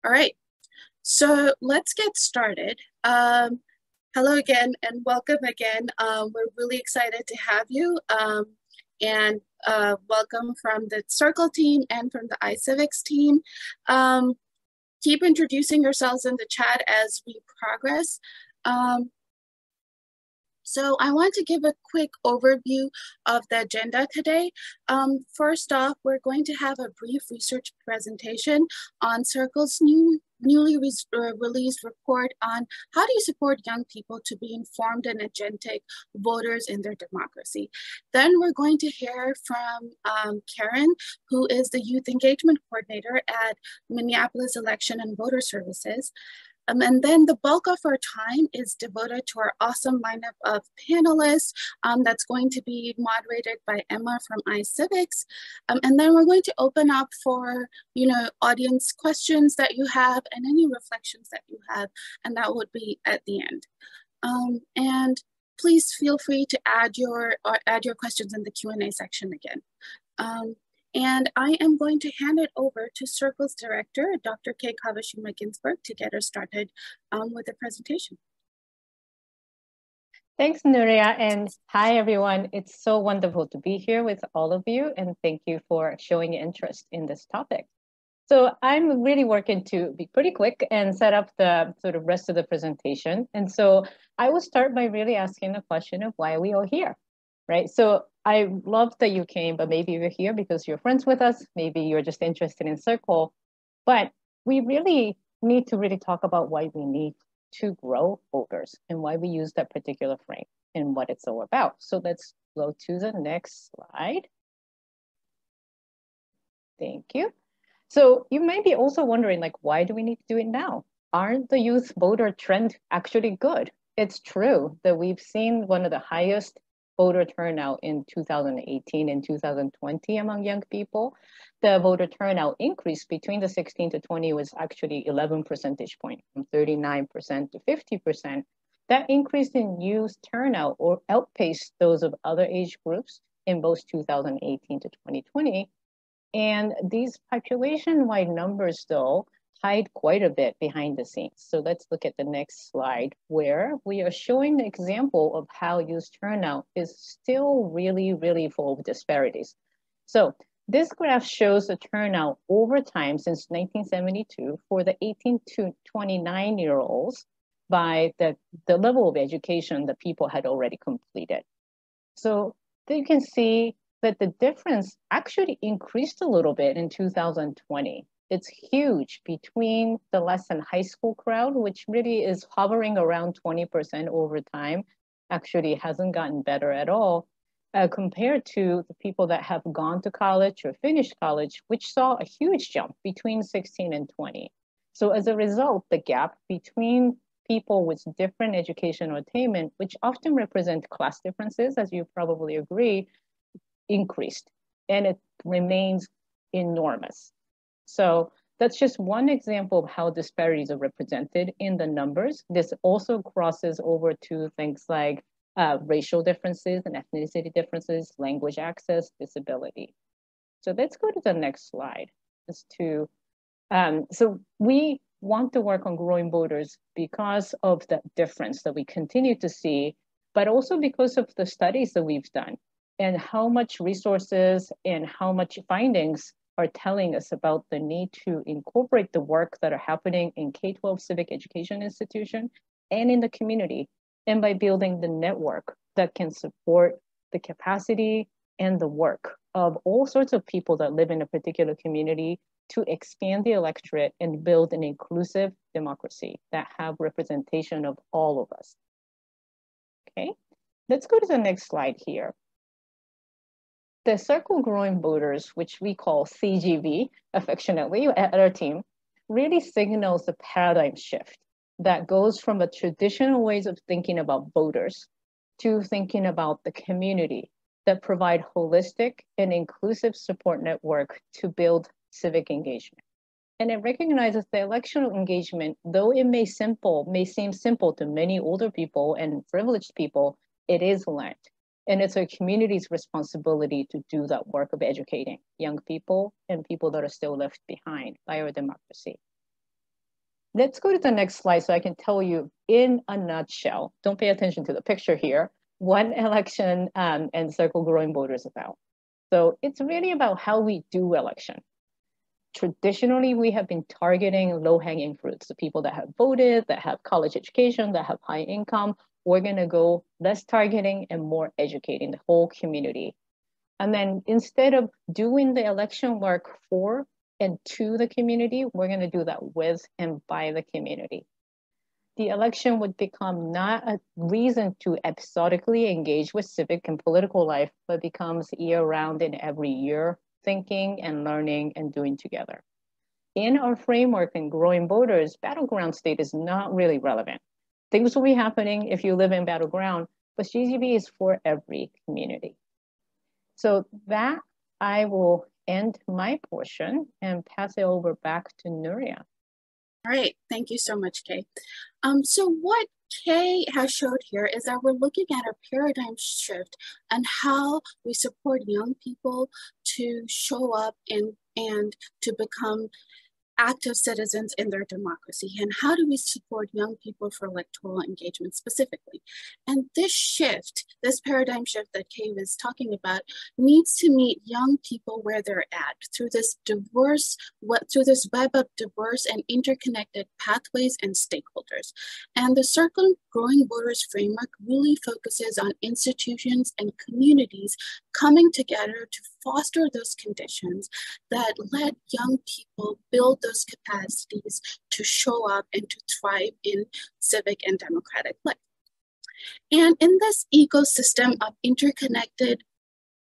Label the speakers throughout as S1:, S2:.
S1: All right, so let's get started. Hello again and welcome again. We're really excited to have you and welcome from the Circle team and from the iCivics team. Keep introducing yourselves in the chat as we progress. So I want to give a quick overview of the agenda today. First off, we're going to have a brief research presentation on Circle's newly released report on how do you support young people to be informed and agentic voters in their democracy. Then we're going to hear from Caryn, who is the Youth Engagement Coordinator at Minneapolis Election and Voter Services. And then the bulk of our time is devoted to our awesome lineup of panelists that's going to be moderated by Emma from iCivics. And then we're going to open up for, audience questions that you have and any reflections that you have, and that would be at the end. And please feel free to add your questions in the Q&A section again. And I am going to hand it over to Circle's director, Dr. Kawashima-Ginsberg, to get us started with the presentation.
S2: Thanks, Noorya, and hi, everyone. It's so wonderful to be here with all of you, and thank you for showing interest in this topic. So I'm really working to be pretty quick and set up the sort of rest of the presentation. And so I will start by really asking the question of why are we all here, right? So I love that you came, but maybe you're here because you're friends with us. Maybe you're just interested in Circle. But we really need to really talk about why we need to grow voters and why we use that particular frame and what it's all about. So let's go to the next slide. Thank you. So you may be also wondering, why do we need to do it now? Aren't the youth voter trend actually good? It's true that we've seen one of the highest voter turnout in 2018 and 2020 among young people. The voter turnout increase between the 16 to 20 was actually 11 percentage points, from 39% to 50%. That increase in youth turnout or outpaced those of other age groups in both 2018 to 2020. And these population-wide numbers, though, hide quite a bit behind the scenes. So let's look at the next slide, where we are showing the example of how youth turnout is still really, really full of disparities. So this graph shows the turnout over time since 1972 for the 18 to 29-year-olds by the level of education that people had already completed. So you can see that the difference actually increased a little bit in 2020. It's huge between the less than high school crowd, which really is hovering around 20% over time, actually hasn't gotten better at all, compared to the people that have gone to college or finished college, which saw a huge jump between 16 and 20. So as a result, the gap between people with different educational attainment, which often represent class differences, as you probably agree, increased, and it remains enormous. So that's just one example of how disparities are represented in the numbers. This also crosses over to things like racial differences and ethnicity differences, language access, disability. So let's go to the next slide. So we want to work on growing voters because of the difference that we continue to see, but also because of the studies that we've done and how much resources and how much findings are telling us about the need to incorporate the work that are happening in K-12 civic education institution and in the community, and by building the network that can support the capacity and the work of all sorts of people that live in a particular community to expand the electorate and build an inclusive democracy that have representation of all of us. Okay, let's go to the next slide here. The Circle Growing Voters, which we call CGV affectionately at our team, really signals a paradigm shift that goes from the traditional ways of thinking about voters to thinking about the community that provide holistic and inclusive support network to build civic engagement. And it recognizes the electoral engagement, though it may seem simple to many older people and privileged people, it is learned. And it's our community's responsibility to do that work of educating young people and people that are still left behind by our democracy. let's go to the next slide so I can tell you in a nutshell, don't pay attention to the picture here, what election and circle growing voters about. So it's really about how we do election. Traditionally, we have been targeting low-hanging fruits, the people that have voted, that have college education, that have high income. We're going to go less targeting and more educating the whole community. And then instead of doing the election work for and to the community, we're going to do that with and by the community. The election would become not a reason to episodically engage with civic and political life, but becomes year-round and every year, thinking and learning and doing together. In our framework in growing voters, battleground state is not really relevant. Things will be happening if you live in battleground, but GGB is for every community. So that I will end my portion and pass it over back to Noorya.
S1: All right, thank you so much, Kay. So what Kay has showed here is that we're looking at a paradigm shift and how we support young people to show up and to become active citizens in their democracy, and how do we support young people for electoral engagement specifically. And this shift, this paradigm shift that Kay was talking about, needs to meet young people where they're at through this web of diverse and interconnected pathways and stakeholders. And the Circle Growing Voters framework really focuses on institutions and communities coming together to foster those conditions that let young people build those capacities to show up and to thrive in civic and democratic life. And in this ecosystem of interconnected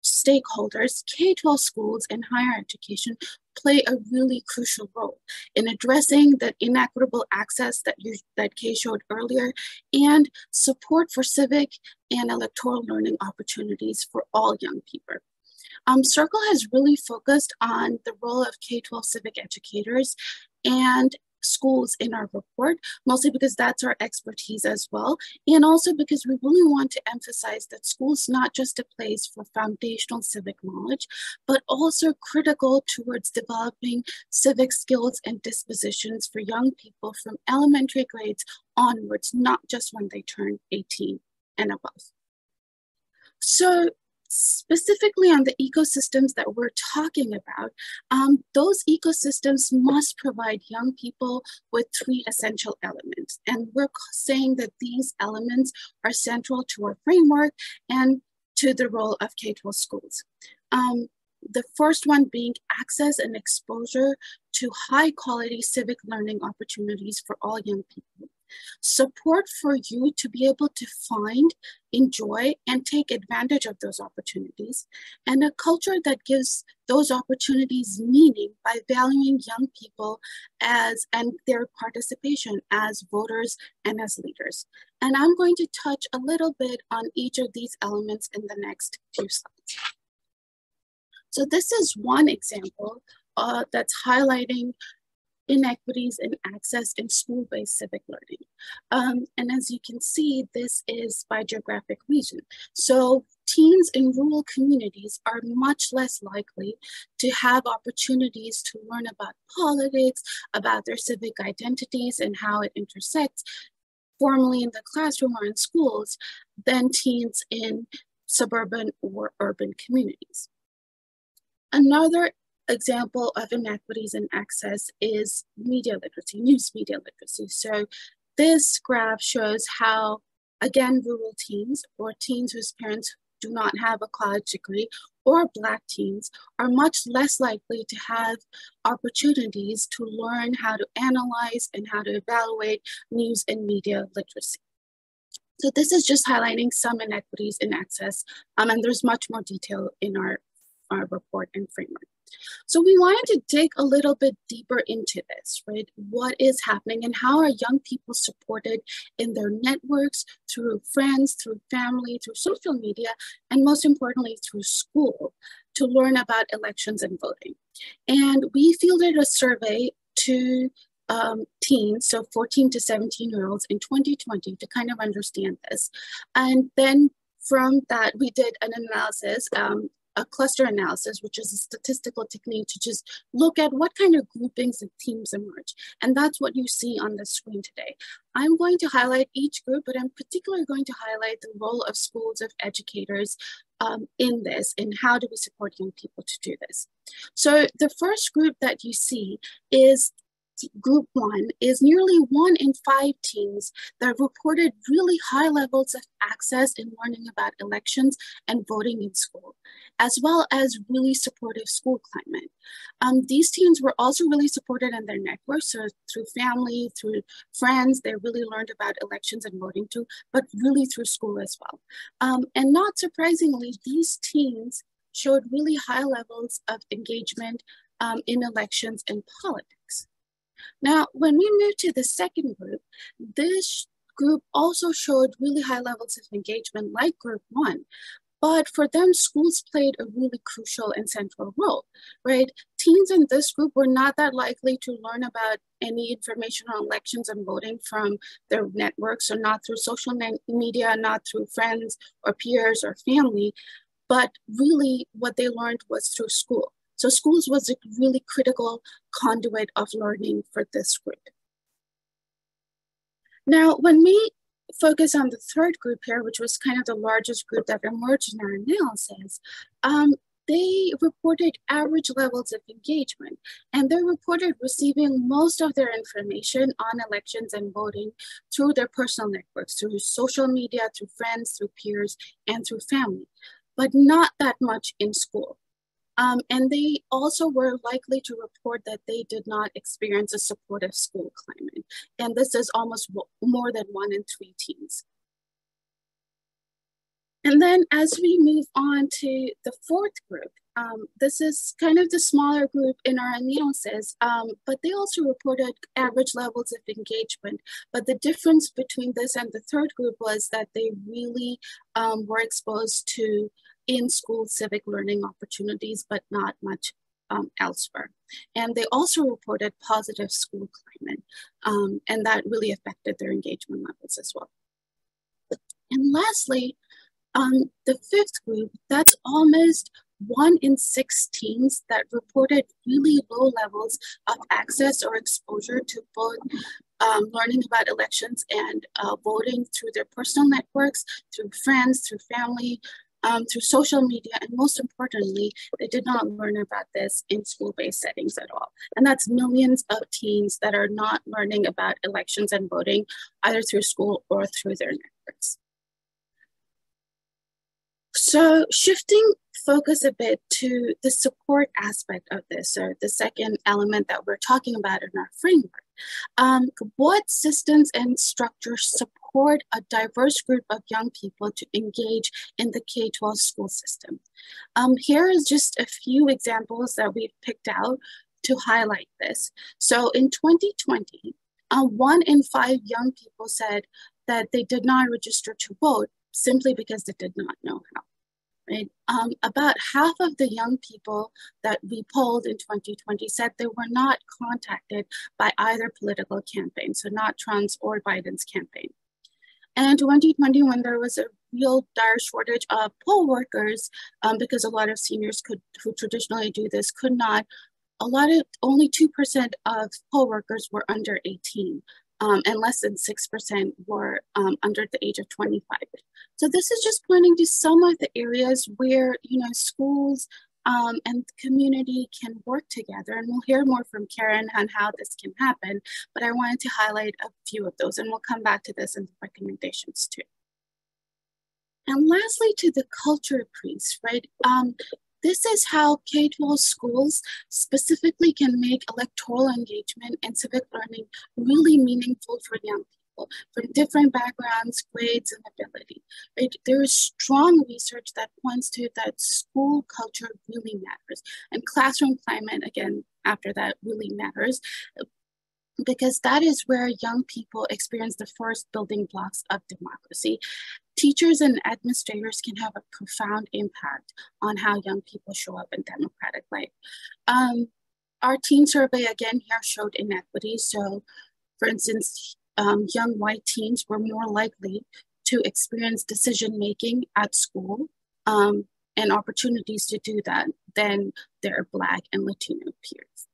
S1: stakeholders, K-12 schools and higher education play a really crucial role in addressing the inequitable access that Kay showed earlier, and support for civic and electoral learning opportunities for all young people. Circle has really focused on the role of K-12 civic educators and schools in our report, mostly because that's our expertise as well, and also because we really want to emphasize that school's not just a place for foundational civic knowledge, but also critical towards developing civic skills and dispositions for young people from elementary grades onwards, not just when they turn 18 and above. So specifically on the ecosystems that we're talking about, those ecosystems must provide young people with 3 essential elements. And we're saying that these elements are central to our framework and to the role of K-12 schools. The first one being access and exposure to high quality civic learning opportunities for all young people. Support for you to be able to find, enjoy, and take advantage of those opportunities, and a culture that gives those opportunities meaning by valuing young people and their participation as voters and as leaders. And I'm going to touch a little bit on each of these elements in the next few slides. So this is one example that's highlighting inequities in access in school-based civic learning. And as you can see, this is by geographic region. So teens in rural communities are much less likely to have opportunities to learn about politics, about their civic identities and how it intersects formally in the classroom or in schools than teens in suburban or urban communities. Another example of inequities in access is media literacy, news media literacy. So this graph shows how, again, rural teens or teens whose parents do not have a college degree, or Black teens are much less likely to have opportunities to learn how to analyze and how to evaluate news and media literacy. So this is just highlighting some inequities in access, and there's much more detail in our report and framework. So we wanted to dig a little bit deeper into this, right? What is happening and how are young people supported in their networks, through friends, through family, through social media, and most importantly, through school, to learn about elections and voting. And we fielded a survey to teens, so 14 to 17-year-olds in 2020 to kind of understand this. And then from that, we did an analysis a cluster analysis, which is a statistical technique to just look at what kind of groupings and themes emerge. And that's what you see on the screen today. I'm going to highlight each group, but I'm particularly going to highlight the role of schools, of educators in this, and how do we support young people to do this. So the first group that you see is Group 1 is nearly 1 in 5 teens that reported really high levels of access in learning about elections and voting in school, as well as really supportive school climate. These teens were also really supported in their networks, so through family, through friends, they really learned about elections and voting too, but really through school as well. And not surprisingly, these teens showed really high levels of engagement in elections and politics. Now, when we move to the second group, this group also showed really high levels of engagement like Group 1, but for them, schools played a really crucial and central role, right? Teens in this group were not that likely to learn about any information on elections and voting from their networks, or not through social media, not through friends or peers or family, but really what they learned was through school. So schools was a really critical conduit of learning for this group. Now, when we focus on the third group here, which was kind of the largest group that emerged in our analysis, they reported average levels of engagement, and they reported receiving most of their information on elections and voting through their personal networks, through social media, through friends, through peers, and through family, but not that much in school. And they also were likely to report that they did not experience a supportive school climate. And this is almost more than 1 in 3 teens. And then as we move on to the fourth group, this is kind of the smaller group in our analysis, but they also reported average levels of engagement. But the difference between this and the third group was that they really were exposed to in-school civic learning opportunities, but not much elsewhere. And they also reported positive school climate, and that really affected their engagement levels as well. And lastly, the fifth group, that's almost 1 in 6 teens that reported really low levels of access or exposure to both learning about elections and voting through their personal networks, through friends, through family, through social media, and most importantly, they did not learn about this in school-based settings at all. And that's millions of teens that are not learning about elections and voting, either through school or through their networks. So shifting focus a bit to the support aspect of this, or the second element that we're talking about in our framework. What systems and structures support a diverse group of young people to engage in the K-12 school system? Here is just a few examples that we've picked out to highlight this. So in 2020, 1 in 5 young people said that they did not register to vote simply because they did not know how. Right? About half of the young people that we polled in 2020 said they were not contacted by either political campaign, so not Trump's or Biden's campaign. And in 2020, when there was a real dire shortage of poll workers, because a lot of seniors who traditionally do this could not, only 2% of poll workers were under 18. And less than 6% were under the age of 25. So this is just pointing to some of the areas where schools and the community can work together. And we'll hear more from Caryn on how this can happen, but I wanted to highlight a few of those, and we'll come back to this in the recommendations too. And lastly, to the culture piece, right? This is how K-12 schools specifically can make electoral engagement and civic learning really meaningful for young people from different backgrounds, grades, and ability. Right? There is strong research that points to that school culture really matters. And classroom climate, again, after that, really matters, because that is where young people experience the first building blocks of democracy. Teachers and administrators can have a profound impact on how young people show up in democratic life. Our teen survey, again, here showed inequity. So, for instance, young white teens were more likely to experience decision-making at school and opportunities to do that than their Black and Latino peers.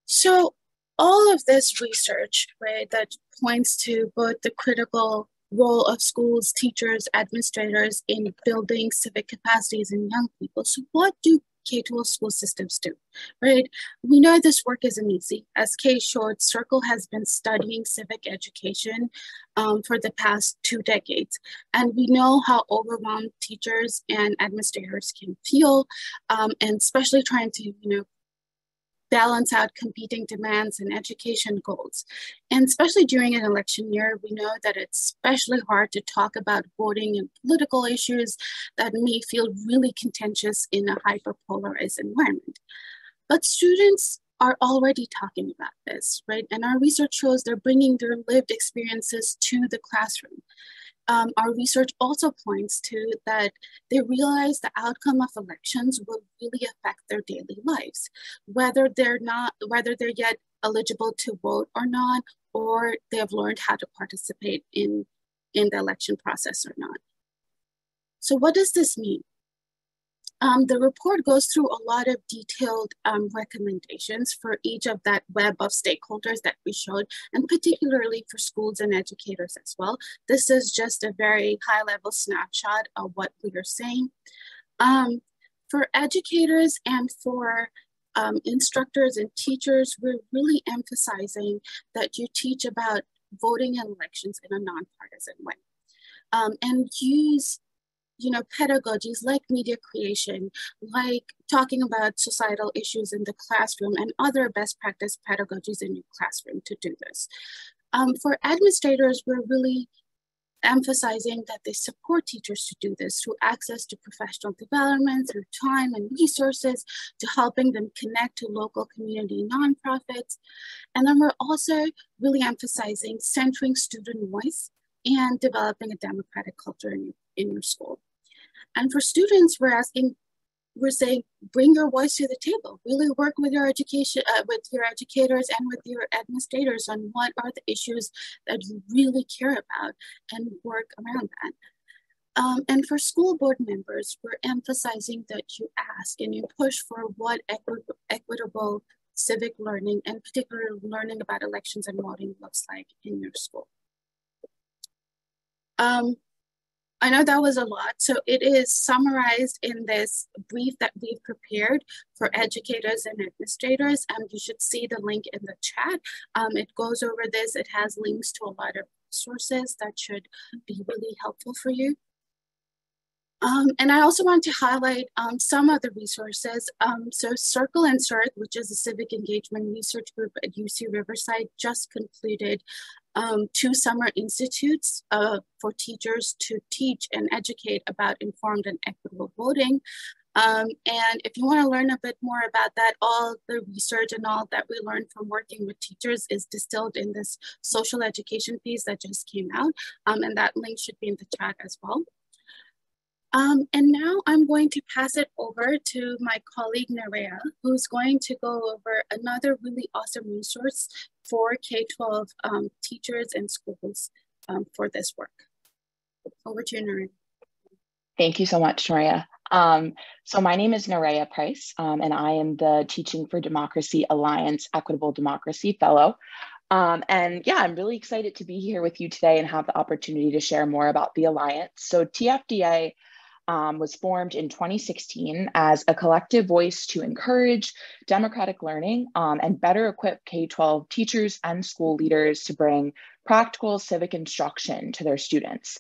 S1: So all of this research, right, that points to both the critical role of schools, teachers, administrators in building civic capacities in young people. So what do K-12 school systems do, right? We know this work isn't easy. As Kay showed, Circle has been studying civic education for the past 2 decades. And we know how overwhelmed teachers and administrators can feel, and especially trying to, balance out competing demands and education goals. And especially during an election year, we know that it's especially hard to talk about voting and political issues that may feel really contentious in a hyper-polarized environment. But students are already talking about this, right? And our research shows they're bringing their lived experiences to the classroom. Our research also points to that they realize the outcome of elections will really affect their daily lives, whether they're yet eligible to vote or not, or they have learned how to participate in the election process or not. So what does this mean? The report goes through a lot of detailed recommendations for each of that web of stakeholders that we showed, and particularly for schools and educators as well. This is just a very high-level snapshot of what we are saying. For educators and for instructors and teachers, we're really emphasizing that you teach about voting and elections in a nonpartisan way, and use pedagogies like media creation, like talking about societal issues in the classroom and other best practice pedagogies in your classroom to do this. For administrators, we're really emphasizing that they support teachers to do this through access to professional development, through time and resources, to helping them connect to local community nonprofits. And then we're also really emphasizing centering student voice and developing a democratic culture in your school. And for students, we're saying, bring your voice to the table. Really work with your education, with your educators and with your administrators on what are the issues that you really care about, and work around that. And for school board members, we're emphasizing that you ask and you push for what equitable civic learning, and particularly learning about elections and voting, looks like in your school. I know that was a lot, so it is summarized in this brief that we've prepared for educators and administrators. You should see the link in the chat. It goes over this. It has links to a lot of sources that should be really helpful for you. And I also want to highlight some of the resources. So Circle and CIRC, which is a civic engagement research group at UC Riverside, just concluded 2 summer institutes for teachers to teach and educate about informed and equitable voting. And if you want to learn a bit more about that, all the research and all that we learned from working with teachers is distilled in this social education piece that just came out. And that link should be in the chat as well. And now I'm going to pass it over to my colleague Naraya, who's going to go over another really awesome resource for K-12 teachers and schools for this work. Over to you, Naraya.
S3: Thank you so much, Noorya. So my name is Naraya Price, and I am the Teaching for Democracy Alliance Equitable Democracy Fellow. And yeah, I'm really excited to be here with you today and have the opportunity to share more about the Alliance. So TFDA was formed in 2016 as a collective voice to encourage democratic learning and better equip K-12 teachers and school leaders to bring practical civic instruction to their students.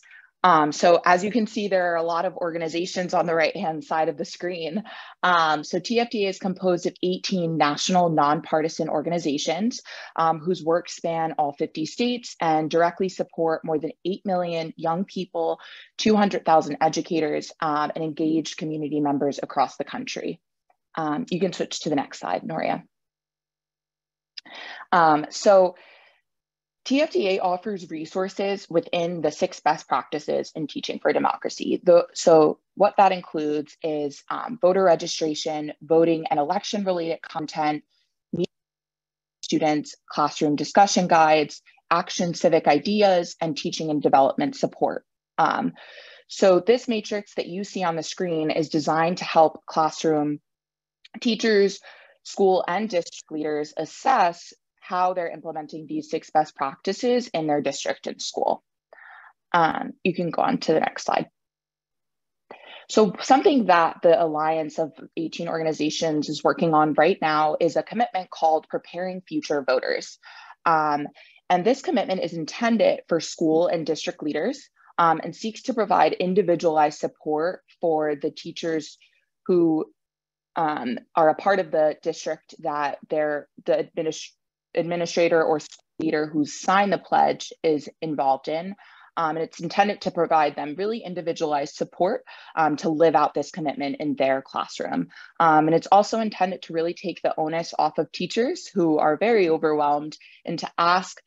S3: So as you can see, there are a lot of organizations on the right-hand side of the screen. So TFDA is composed of 18 national nonpartisan organizations whose work span all 50 states and directly support more than 8 million young people, 200,000 educators, and engaged community members across the country. You can switch to the next slide, Noorya. So TFDA offers resources within the 6 best practices in teaching for democracy. So what that includes is voter registration, voting and election related content, students, classroom discussion guides, action civic ideas, and teaching and development support. So this matrix that you see on the screen is designed to help classroom teachers, school and district leaders assess how they're implementing these 6 best practices in their district and school. You can go on to the next slide. So something that the Alliance of 18 organizations is working on right now is a commitment called Preparing Future Voters. And this commitment is intended for school and district leaders and seeks to provide individualized support for the teachers who are a part of the district that the administrator or leader who signed the pledge is involved in. And it's intended to provide them really individualized support to live out this commitment in their classroom. And it's also intended to really take the onus off of teachers who are very overwhelmed and to ask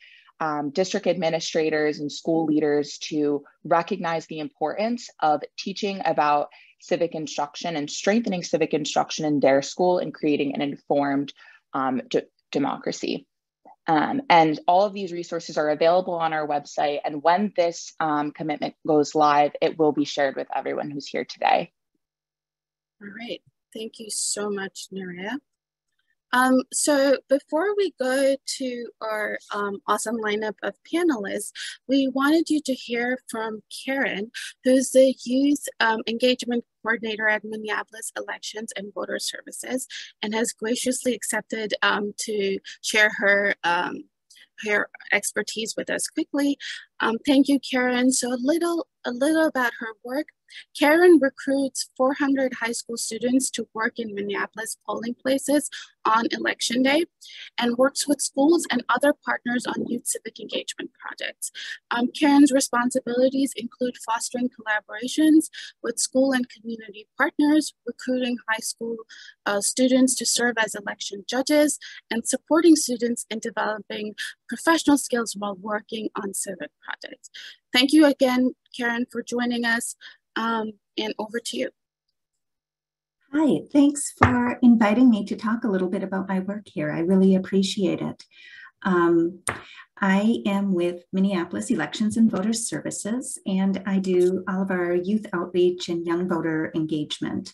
S3: district administrators and school leaders to recognize the importance of teaching about civic instruction and strengthening civic instruction in their school and creating an informed democracy. And all of these resources are available on our website. And when this commitment goes live, it will be shared with everyone who's here today.
S1: All right, thank you so much, Naraya. So before we go to our awesome lineup of panelists, we wanted you to hear from Caryn, who's the Youth Engagement Coordinator at Minneapolis Elections and Voter Services, and has graciously accepted to share her expertise with us quickly. Thank you, Caryn. So a little about her work. Caryn recruits 400 high school students to work in Minneapolis polling places on election day and works with schools and other partners on youth civic engagement projects. Caryn's responsibilities include fostering collaborations with school and community partners, recruiting high school students to serve as election judges, and supporting students in developing professional skills while working on civic projects. Thank you again, Caryn, for joining us. And over to you.
S4: Hi, thanks for inviting me to talk a little bit about my work here. I really appreciate it. I am with Minneapolis Elections and Voter Services, and I do all of our youth outreach and young voter engagement.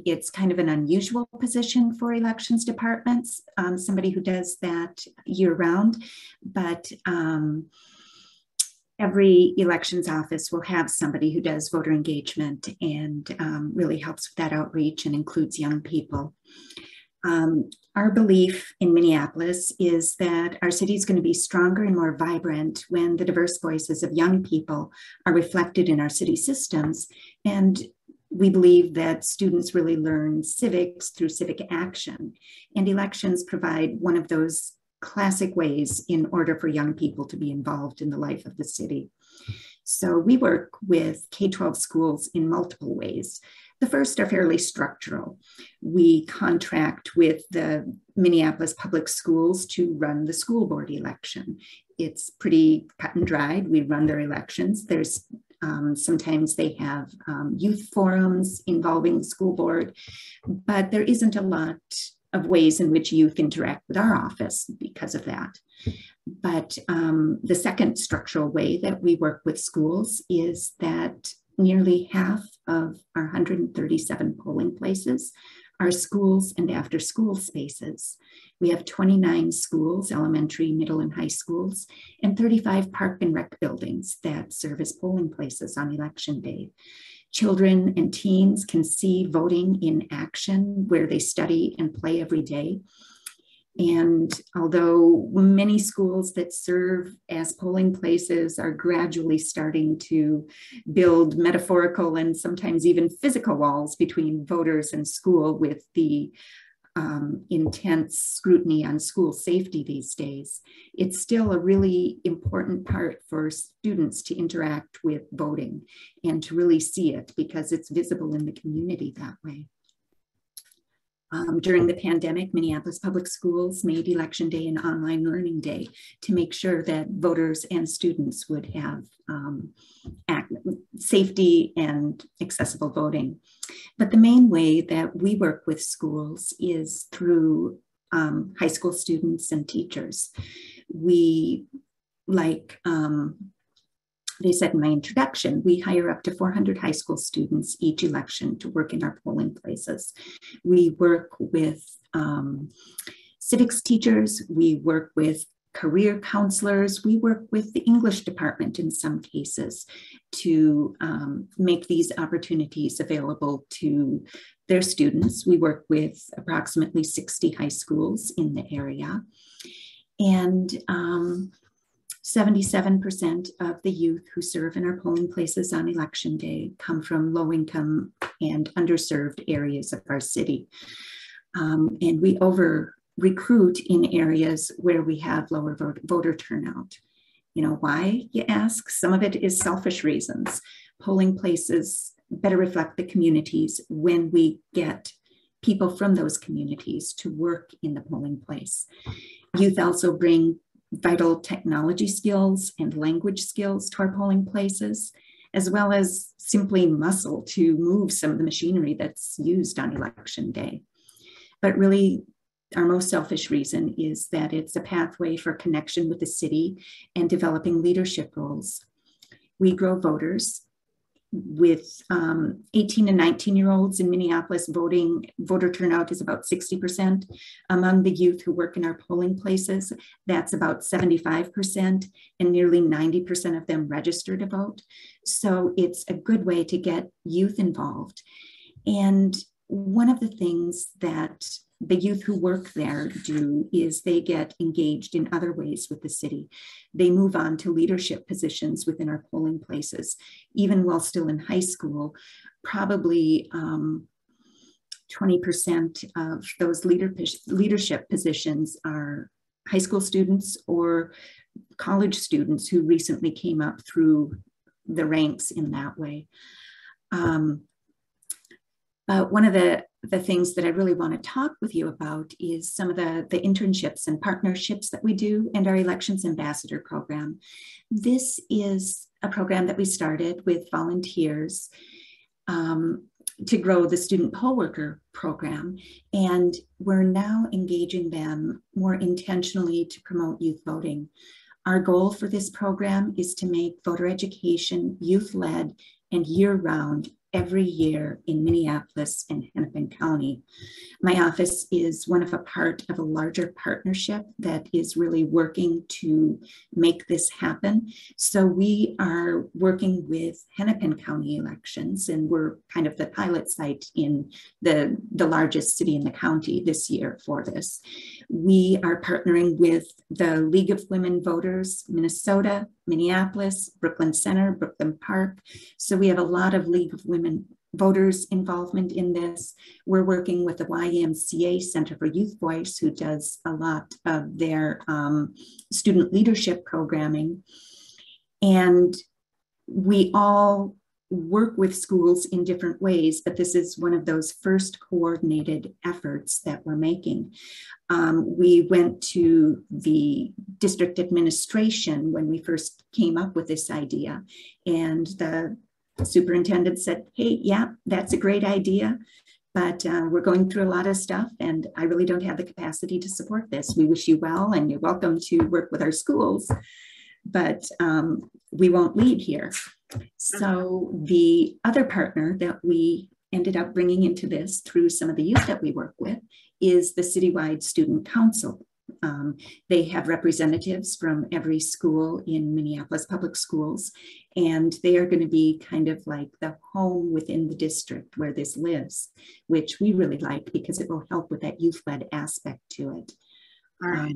S4: It's kind of an unusual position for elections departments, somebody who does that year round, but every elections office will have somebody who does voter engagement and really helps with that outreach and includes young people. Our belief in Minneapolis is that our city is going to be stronger and more vibrant when the diverse voices of young people are reflected in our city systems. And we believe that students really learn civics through civic action, and elections provide one of those classic ways in order for young people to be involved in the life of the city. So we work with K-12 schools in multiple ways. The first are fairly structural. We contract with the Minneapolis public schools to run the school board election. It's pretty cut and dried. We run their elections. There's sometimes they have youth forums involving the school board, but there isn't a lot of ways in which youth interact with our office because of that. But the second structural way that we work with schools is that nearly half of our 137 polling places are schools and after school spaces. We have 29 schools, elementary, middle, and high schools, and 35 park and rec buildings that serve as polling places on election day. Children and teens can see voting in action where they study and play every day. And although many schools that serve as polling places are gradually starting to build metaphorical and sometimes even physical walls between voters and school with the intense scrutiny on school safety these days, it's still a really important part for students to interact with voting and to really see it because it's visible in the community that way. During the pandemic, Minneapolis Public Schools made Election Day an online learning day to make sure that voters and students would have safety and accessible voting. But the main way that we work with schools is through high school students and teachers. We, like I said in my introduction, we hire up to 400 high school students each election to work in our polling places. We work with civics teachers, we work with career counselors, we work with the English department in some cases to make these opportunities available to their students. We work with approximately 60 high schools in the area. And 77% of the youth who serve in our polling places on election day come from low-income and underserved areas of our city. And we recruit in areas where we have lower voter turnout. You know, why, you ask? Some of it is selfish reasons. Polling places better reflect the communities when we get people from those communities to work in the polling place. Youth also bring vital technology skills and language skills to our polling places, as well as simply muscle to move some of the machinery that's used on election day. But really, our most selfish reason is that it's a pathway for connection with the city and developing leadership roles. We grow voters. With 18 and 19-year-olds in Minneapolis, voter turnout is about 60%. Among the youth who work in our polling places, that's about 75%, and nearly 90% of them register to vote. So it's a good way to get youth involved. And one of the things that the youth who work there do is they get engaged in other ways with the city. They move on to leadership positions within our polling places, even while still in high school. Probably 20% of those leadership positions are high school students or college students who recently came up through the ranks in that way. But one of the things that I really want to talk with you about is some of the internships and partnerships that we do and our Elections Ambassador program. This is a program that we started with volunteers to grow the Student Poll Worker program. And we're now engaging them more intentionally to promote youth voting. Our goal for this program is to make voter education youth-led and year-round every year in Minneapolis and Hennepin County. My office is one of a part of a larger partnership that is really working to make this happen. So we are working with Hennepin County elections, and we're kind of the pilot site in the largest city in the county this year for this. We are partnering with the League of Women Voters, Minnesota, Minneapolis, Brooklyn Center, Brooklyn Park. So we have a lot of League of Women Voters involvement in this. We're working with the YMCA Center for Youth Voice, who does a lot of their student leadership programming. And we all work with schools in different ways, but this is one of those first coordinated efforts that we're making. We went to the district administration when we first came up with this idea, and the superintendent said, hey, yeah, that's a great idea, but we're going through a lot of stuff and I really don't have the capacity to support this. We wish you well and you're welcome to work with our schools, but we won't lead here. So the other partner that we ended up bringing into this through some of the youth that we work with is the Citywide Student Council. They have representatives from every school in Minneapolis Public Schools, and they are going to be kind of like the home within the district where this lives, which we really like because it will help with that youth-led aspect to it.
S1: All right.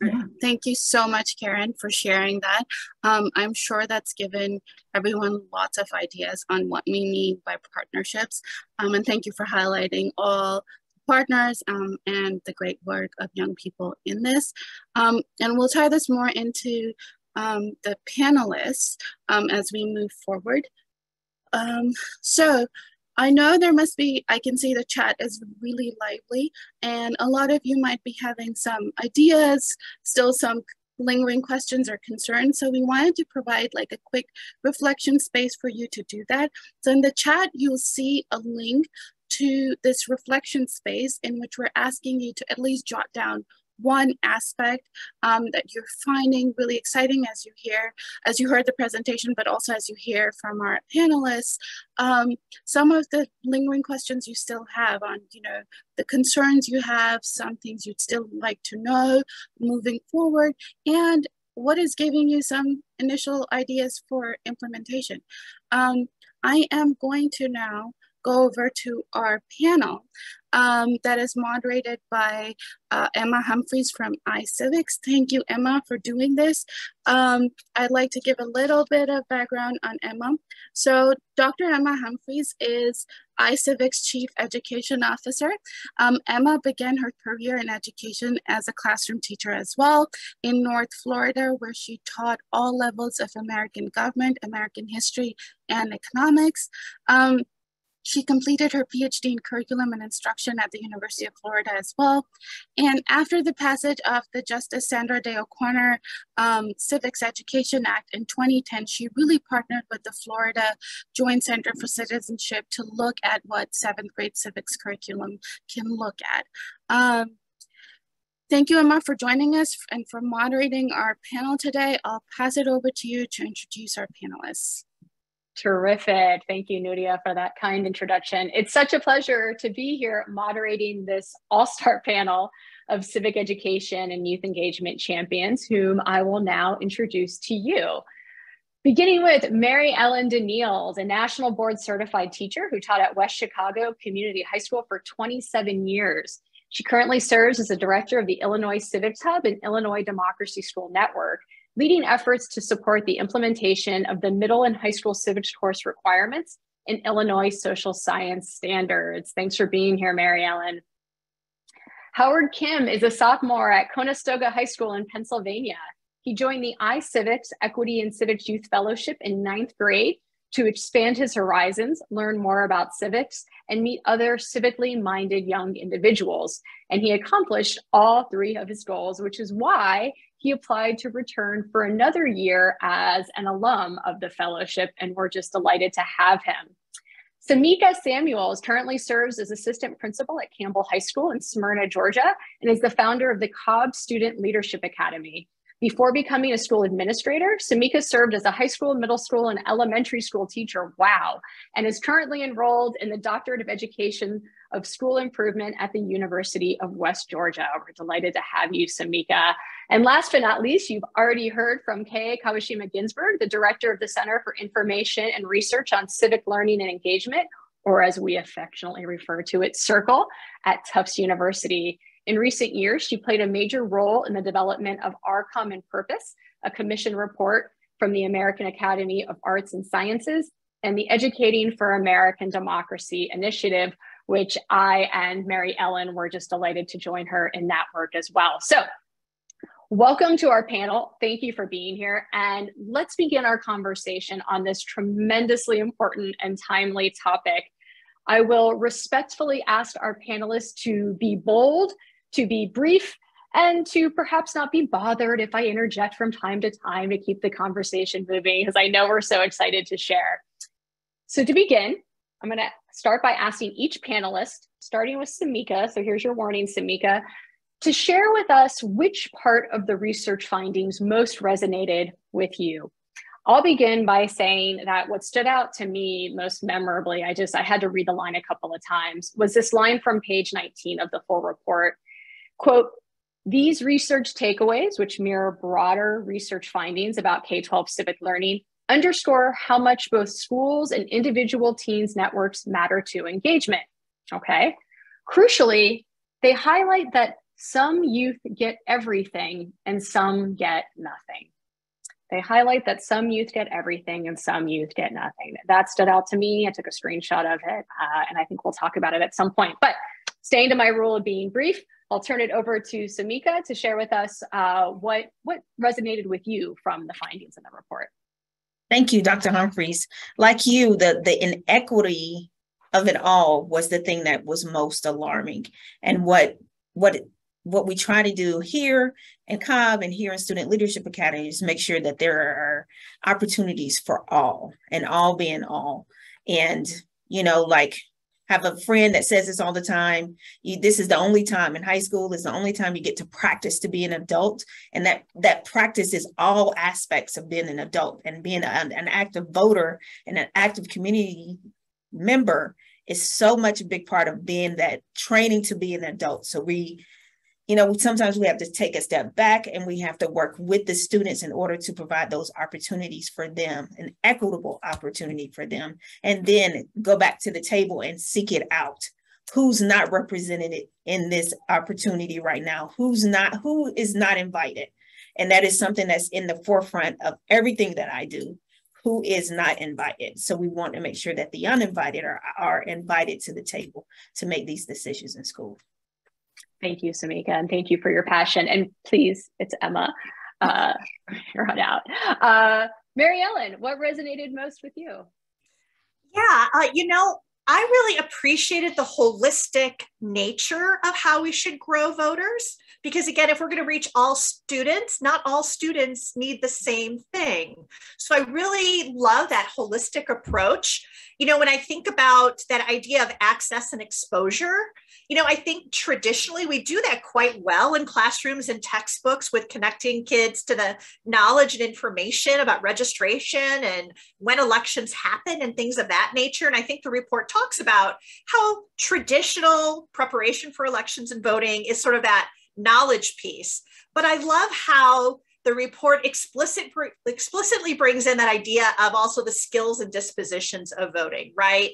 S4: Yeah.
S1: Thank you so much, Caryn, for sharing that. I'm sure that's given everyone lots of ideas on what we need by partnerships. And thank you for highlighting all partners and the great work of young people in this. And we'll tie this more into the panelists as we move forward. So I know there must be, I can see the chat is really lively, and a lot of you might be having some ideas, still some lingering questions or concerns. So we wanted to provide like a quick reflection space for you to do that. So in the chat, you'll see a link to this reflection space in which we're asking you to at least jot down one aspect that you're finding really exciting as you heard the presentation, but also as you hear from our panelists, some of the lingering questions you still have on, the concerns you have, some things you'd still like to know moving forward, and what is giving you some initial ideas for implementation. I am going to now go over to our panel that is moderated by Emma Humphries from iCivics. Thank you, Emma, for doing this. I'd like to give a little bit of background on Emma. So Dr. Emma Humphries is iCivics Chief Education Officer. Emma began her career in education as a classroom teacher as well in North Florida, where she taught all levels of American government, American history, and economics. She completed her PhD in curriculum and instruction at the University of Florida as well. And after the passage of the Justice Sandra Day O'Connor Civics Education Act in 2010, she really partnered with the Florida Joint Center for Citizenship to look at what 7th grade civics curriculum can look at. Thank you, Emma, for joining us and for moderating our panel today. I'll pass it over to you to introduce our panelists.
S5: Terrific. Thank you, Noorya, for that kind introduction. It's such a pleasure to be here moderating this all-star panel of civic education and youth engagement champions, whom I will now introduce to you. Beginning with Mary Ellen Daneels, a national board certified teacher who taught at West Chicago Community High School for 27 years. She currently serves as the director of the Illinois Civics Hub and Illinois Democracy School Network, leading efforts to support the implementation of the middle and high school civics course requirements in Illinois social science standards. Thanks for being here, Mary Ellen. Howard Kim is a sophomore at Conestoga High School in Pennsylvania. He joined the iCivics Equity and Civics Youth Fellowship in 9th grade to expand his horizons, learn more about civics, and meet other civically minded young individuals. And he accomplished all 3 of his goals, which is why he applied to return for another year as an alum of the fellowship, and we're just delighted to have him. Semeka Samuels currently serves as assistant principal at Campbell High School in Smyrna, Georgia, and is the founder of the Cobb Student Leadership Academy. Before becoming a school administrator, Semeka served as a high school, middle school, and elementary school teacher, wow, and is currently enrolled in the Doctorate of Education of School Improvement at the University of West Georgia. We're delighted to have you, Semeka. And last but not least, you've already heard from Kawashima-Ginsberg, the director of the Center for Information and Research on Civic Learning and Engagement, or as we affectionately refer to it, CIRCLE, at Tufts University. In recent years, she played a major role in the development of Our Common Purpose, a commission report from the American Academy of Arts and Sciences, and the Educating for American Democracy initiative, which I and Mary Ellen were just delighted to join her in that work as well. So welcome to our panel. Thank you for being here. And let's begin our conversation on this tremendously important and timely topic. I will respectfully ask our panelists to be bold, to be brief, and to perhaps not be bothered if I interject from time to time to keep the conversation moving, because I know we're so excited to share. So to begin, I'm going to start by asking each panelist, starting with Semeka, so here's your warning, Semeka, to share with us which part of the research findings most resonated with you. I'll begin by saying that what stood out to me most memorably, I had to read the line a couple of times, was this line from page 19 of the full report. Quote, "These research takeaways, which mirror broader research findings about K-12 civic learning, underscore how much both schools and individual teens networks matter to engagement." Okay. Crucially, they highlight that some youth get everything and some get nothing. They highlight that some youth get everything and some youth get nothing. That stood out to me. I took a screenshot of it, and I think we'll talk about it at some point. But staying to my rule of being brief, I'll turn it over to Semeka to share with us what resonated with you from the findings in the report.
S6: Thank you, Dr. Humphries. Like you, the inequity of it all was the thing that was most alarming. And what we try to do here in Cobb and here in Student Leadership Academy is make sure that there are opportunities for all, and all being all. And, like have a friend that says this all the time. This is the only time in high school, is the only time you get to practice to be an adult. And that practice is all aspects of being an adult, and being an active voter and an active community member is so much a big part of being that training to be an adult. So sometimes we have to take a step back, and we have to work with the students in order to provide those opportunities for them, an equitable opportunity for them, and then go back to the table and seek it out. Who's not represented in this opportunity right now? Who is not invited? And that is something that's in the forefront of everything that I do. Who is not invited? So we want to make sure that the uninvited are invited to the table to make these decisions in school.
S5: Thank you, Semeka, and thank you for your passion. And please, it's Emma. You're on out. Mary Ellen, what resonated most with you?
S7: Yeah, I really appreciated the holistic nature of how we should grow voters. Because again, if we're going to reach all students, not all students need the same thing. So I really love that holistic approach. When I think about that idea of access and exposure, I think traditionally we do that quite well in classrooms and textbooks with connecting kids to the knowledge and information about registration and when elections happen and things of that nature. And I think the report talks about how traditional preparation for elections and voting is sort of that knowledge piece. But I love how the report explicitly brings in that idea of also the skills and dispositions of voting, right?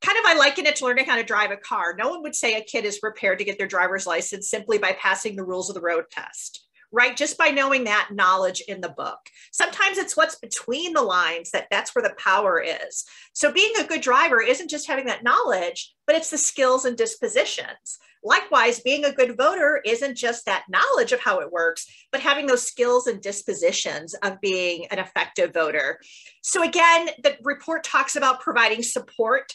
S7: Kind of, I liken it to learning how to drive a car. No one would say a kid is prepared to get their driver's license simply by passing the rules of the road test, right? Just by knowing that knowledge in the book. Sometimes it's what's between the lines that's where the power is. So being a good driver isn't just having that knowledge, but it's the skills and dispositions. Likewise, being a good voter isn't just that knowledge of how it works, but having those skills and dispositions of being an effective voter. So again, the report talks about providing support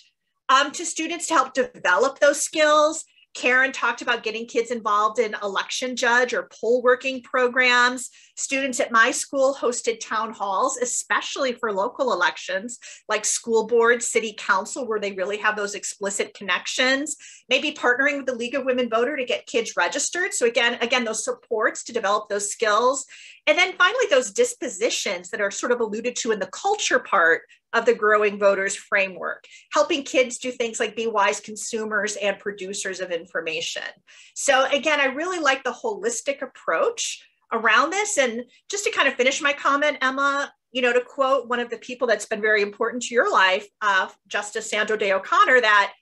S7: to students to help develop those skills. Caryn talked about getting kids involved in election judge or poll working programs. Students at my school hosted town halls, especially for local elections, like school board, city council, where they really have those explicit connections. Maybe partnering with the League of Women Voter to get kids registered. So again, those supports to develop those skills. And then finally, those dispositions that are sort of alluded to in the culture part of the Growing Voters framework, helping kids do things like be wise consumers and producers of information. So again, I really like the holistic approach around this. And just to kind of finish my comment, Emma, to quote one of the people that's been very important to your life, Justice Sandra Day O'Connor, that,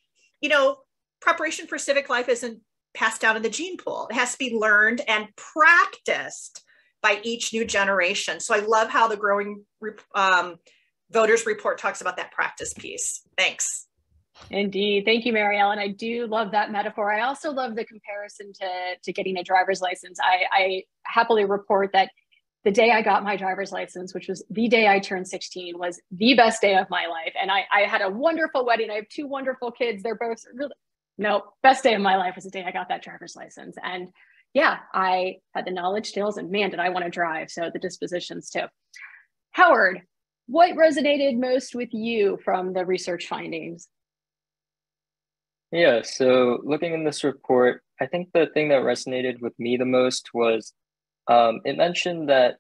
S7: preparation for civic life isn't passed down in the gene pool. It has to be learned and practiced by each new generation. So I love how the Growing Voters report talks about that practice piece. Thanks.
S5: Indeed. Thank you, Mary Ellen. I do love that metaphor. I also love the comparison to getting a driver's license. I happily report that the day I got my driver's license, which was the day I turned 16, was the best day of my life. And I had a wonderful wedding. I have two wonderful kids. They're both best day of my life was the day I got that driver's license. And yeah, I had the knowledge, skills, and man, did I want to drive. So the dispositions too. Howard, what resonated most with you from the research findings?
S8: Yeah, so looking in this report, I think the thing that resonated with me the most was it mentioned that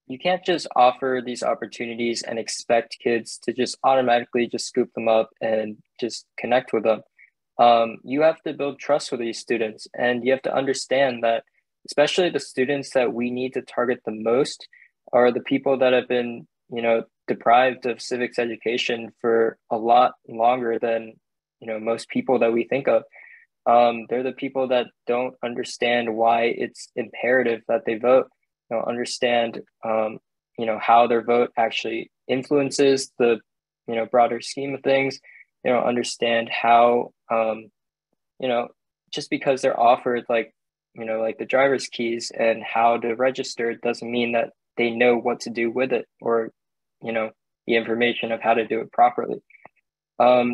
S8: you can't just offer these opportunities and expect kids to just automatically just scoop them up and just connect with them. You have to build trust with these students, and you have to understand that especially the students that we need to target the most are the people that have been deprived of civics education for a lot longer than, most people that we think of. They're the people that don't understand why it's imperative that they vote, don't understand, how their vote actually influences the, broader scheme of things. They don't understand how, just because they're offered like the driver's keys and how to register doesn't mean that they know what to do with it or, the information of how to do it properly.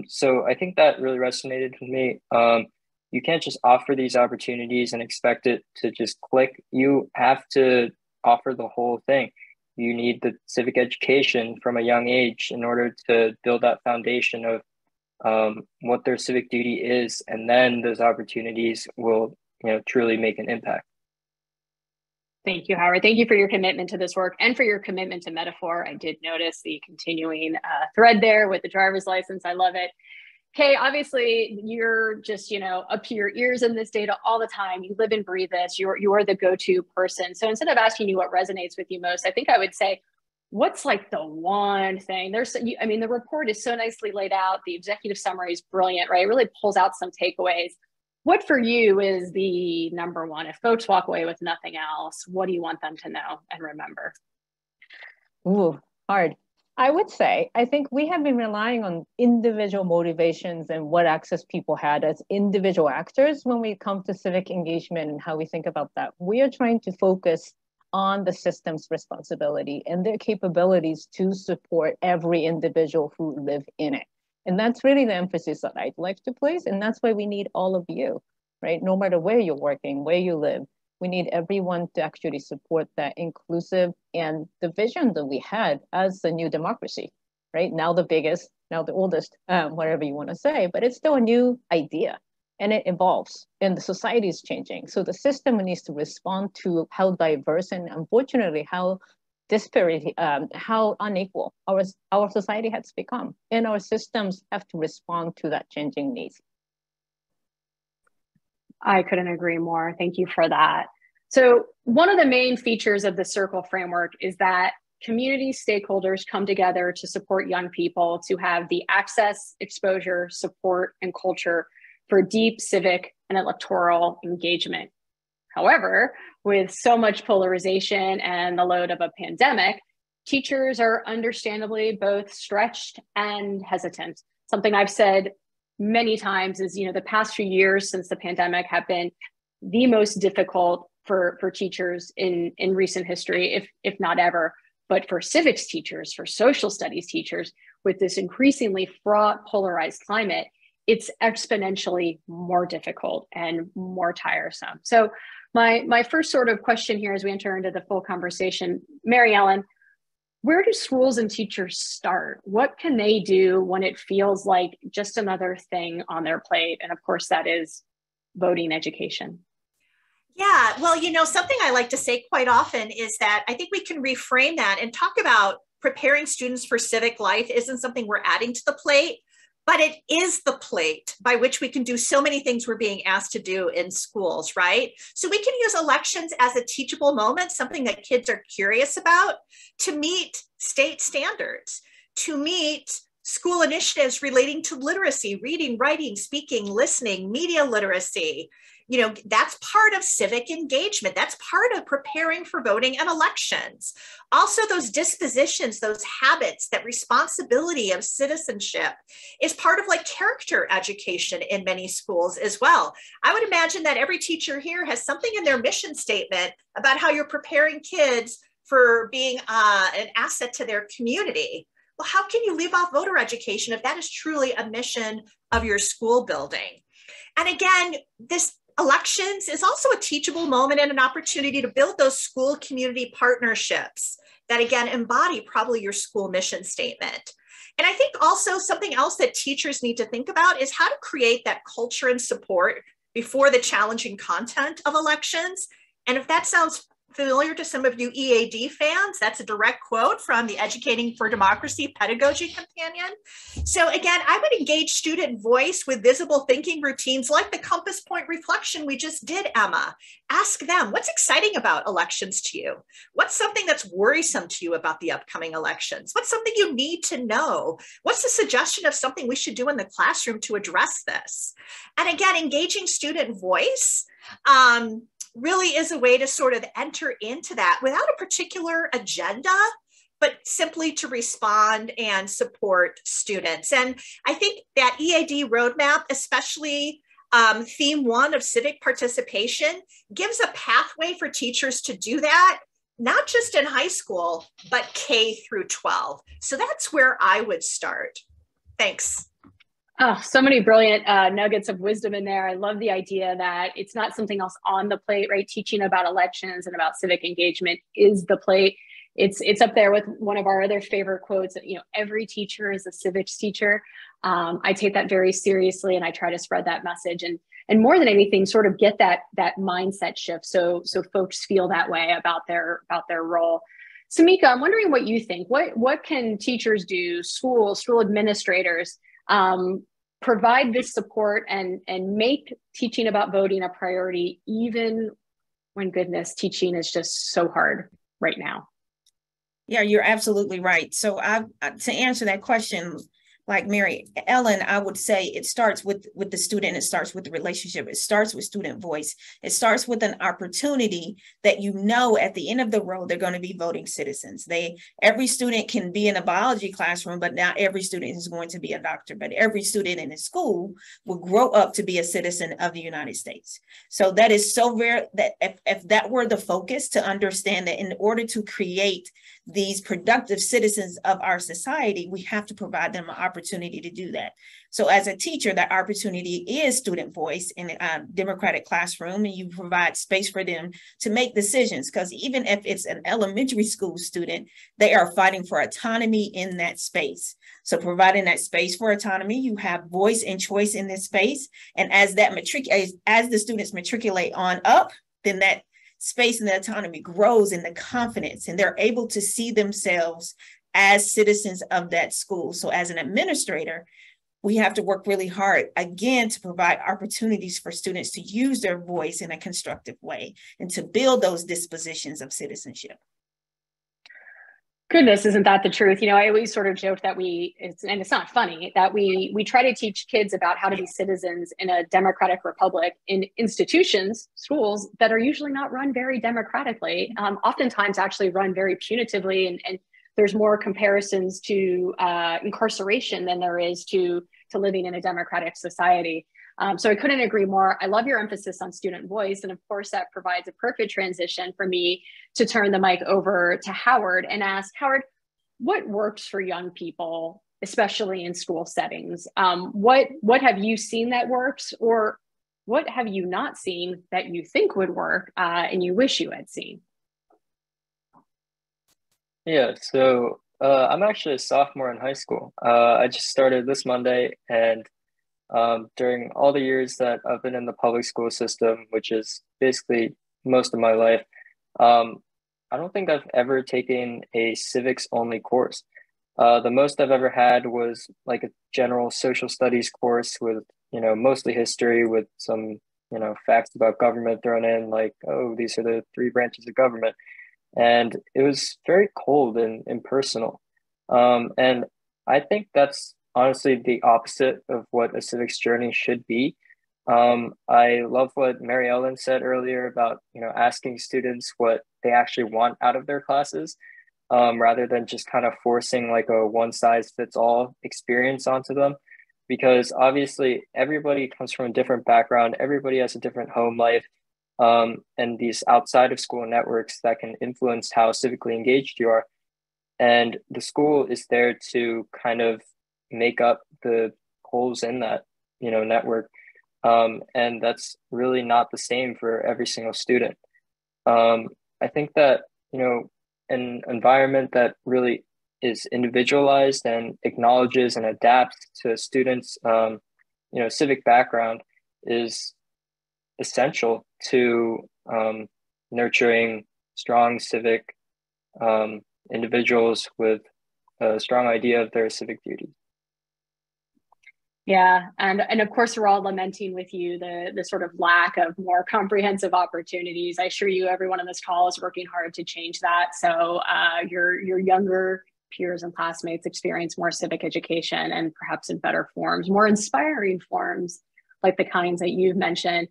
S8: So I think that really resonated with me. You can't just offer these opportunities and expect it to just click. You have to offer the whole thing. You need the civic education from a young age in order to build that foundation of what their civic duty is, and then those opportunities will, truly make an impact.
S5: Thank you, Howard. Thank you for your commitment to this work and for your commitment to metaphor. I did notice the continuing thread there with the driver's license. I love it. Kay, obviously you're just, up to your ears in this data all the time. You live and breathe this. You're the go-to person. So instead of asking you what resonates with you most, I think I would say, what's like the one thing? The report is so nicely laid out. The executive summary is brilliant, right? It really pulls out some takeaways. What for you is the number one? If folks walk away with nothing else, what do you want them to know and remember?
S2: Ooh, hard. I would say, I think we have been relying on individual motivations and what access people had as individual actors when we come to civic engagement and how we think about that. We are trying to focus on the system's responsibility and their capabilities to support every individual who live in it. And that's really the emphasis that I'd like to place. And that's why we need all of you, right? No matter where you're working, where you live, we need everyone to actually support that inclusive and the vision that we had as the new democracy, right? Now the biggest, now the oldest, whatever you want to say, but it's still a new idea and it evolves and the society is changing. So the system needs to respond to how diverse and unfortunately how disparity, how unequal our society has become, and our systems have to respond to that changing needs.
S5: I couldn't agree more. Thank you for that. So one of the main features of the Circle framework is that community stakeholders come together to support young people to have the access, exposure, support, and culture for deep civic and electoral engagement. However, with so much polarization and the load of a pandemic, teachers are understandably both stretched and hesitant. Something I've said many times is, the past few years since the pandemic have been the most difficult for teachers in recent history, if not ever. But for civics teachers, for social studies teachers, with this increasingly fraught, polarized climate, it's exponentially more difficult and more tiresome. So my first sort of question here as we enter into the full conversation, Mary Ellen, where do schools and teachers start? What can they do when it feels like just another thing on their plate? And of course, that is voting education.
S7: Yeah, well, something I like to say quite often is that I think we can reframe that and talk about preparing students for civic life isn't something we're adding to the plate, but it is the plate by which we can do so many things we're being asked to do in schools, right? So we can use elections as a teachable moment, something that kids are curious about, to meet state standards, to meet school initiatives relating to literacy, reading, writing, speaking, listening, media literacy. That's part of civic engagement. That's part of preparing for voting and elections. Also, those dispositions, those habits, that responsibility of citizenship is part of character education in many schools as well. I would imagine that every teacher here has something in their mission statement about how you're preparing kids for being an asset to their community. Well, how can you leave off voter education if that is truly a mission of your school building? And again, this elections is also a teachable moment and an opportunity to build those school community partnerships that again embody probably your school mission statement. And I think also something else that teachers need to think about is how to create that culture and support before the challenging content of elections. And if that sounds familiar to some of you EAD fans, that's a direct quote from the Educating for Democracy Pedagogy Companion. So again, I would engage student voice with visible thinking routines like the compass point reflection we just did, Emma. Ask them, what's exciting about elections to you? What's something that's worrisome to you about the upcoming elections? What's something you need to know? What's the suggestion of something we should do in the classroom to address this? And again, engaging student voice, really is a way to sort of enter into that without a particular agenda, but simply to respond and support students. And I think that EAD roadmap, especially theme 1 of civic participation, gives a pathway for teachers to do that, not just in high school, but K through 12. So that's where I would start. Thanks.
S5: Oh, so many brilliant nuggets of wisdom in there. I love the idea that it's not something else on the plate, right? Teaching about elections and about civic engagement is the plate. it's up there with one of our other favorite quotes. You know, every teacher is a civics teacher. I take that very seriously, and I try to spread that message, and more than anything, sort of get that mindset shift, so folks feel that way about their role. Semeka, I'm wondering what you think. What can teachers do, school administrators, provide this support and make teaching about voting a priority, even when, goodness, teaching is just so hard right now?
S6: Yeah, you're absolutely right. So to answer that question, like Mary Ellen, I would say it starts with the student. It starts with the relationship. It starts with student voice. It starts with an opportunity that, you know, at the end of the road, they're going to be voting citizens. Every student can be in a biology classroom, but not every student is going to be a doctor. But every student in a school will grow up to be a citizen of the United States. So that is so rare that if that were the focus, to understand that in order to create these productive citizens of our society, we have to provide them an opportunity to do that. So as a teacher, that opportunity is student voice in a democratic classroom, and you provide space for them to make decisions, because even if it's an elementary school student, they are fighting for autonomy in that space. So providing that space for autonomy, you have voice and choice in this space. And as the students matriculate on up, then that space and the autonomy grows in the confidence, and they're able to see themselves as citizens of that school. So as an administrator, we have to work really hard, again, to provide opportunities for students to use their voice in a constructive way and to build those dispositions of citizenship.
S5: Goodness, isn't that the truth? You know, I always sort of joke that and it's not funny, that we try to teach kids about how to be citizens in a democratic republic in institutions, schools that are usually not run very democratically, oftentimes actually run very punitively, and there's more comparisons to incarceration than there is to living in a democratic society. So I couldn't agree more. I love your emphasis on student voice. And of course, that provides a perfect transition for me to turn the mic over to Howard and ask, Howard, what works for young people, especially in school settings? What have you seen that works, or what have you not seen that you think would work and you wish you had seen?
S8: Yeah, so I'm actually a sophomore in high school. I just started this Monday, and during all the years that I've been in the public school system, which is basically most of my life, I don't think I've ever taken a civics only course. The most I've ever had was like a general social studies course with, you know, mostly history with some, you know, facts about government thrown in, like, oh, these are the 3 branches of government. And it was very cold and impersonal. And I think that's honestly the opposite of what a civics journey should be. I love what Mary Ellen said earlier about, you know, asking students what they actually want out of their classes, rather than just kind of forcing like a one-size-fits-all experience onto them. Because obviously everybody comes from a different background, everybody has a different home life, and these outside of school networks that can influence how civically engaged you are. And the school is there to kind of make up the holes in that, you know, network. And that's really not the same for every single student. I think that, you know, an environment that really is individualized and acknowledges and adapts to students' you know, civic background is essential to nurturing strong civic individuals with a strong idea of their civic duties.
S5: Yeah, and of course, we're all lamenting with you the sort of lack of more comprehensive opportunities. I assure you, everyone on this call is working hard to change that. So your younger peers and classmates experience more civic education, and perhaps in better forms, more inspiring forms, like the kinds that you've mentioned.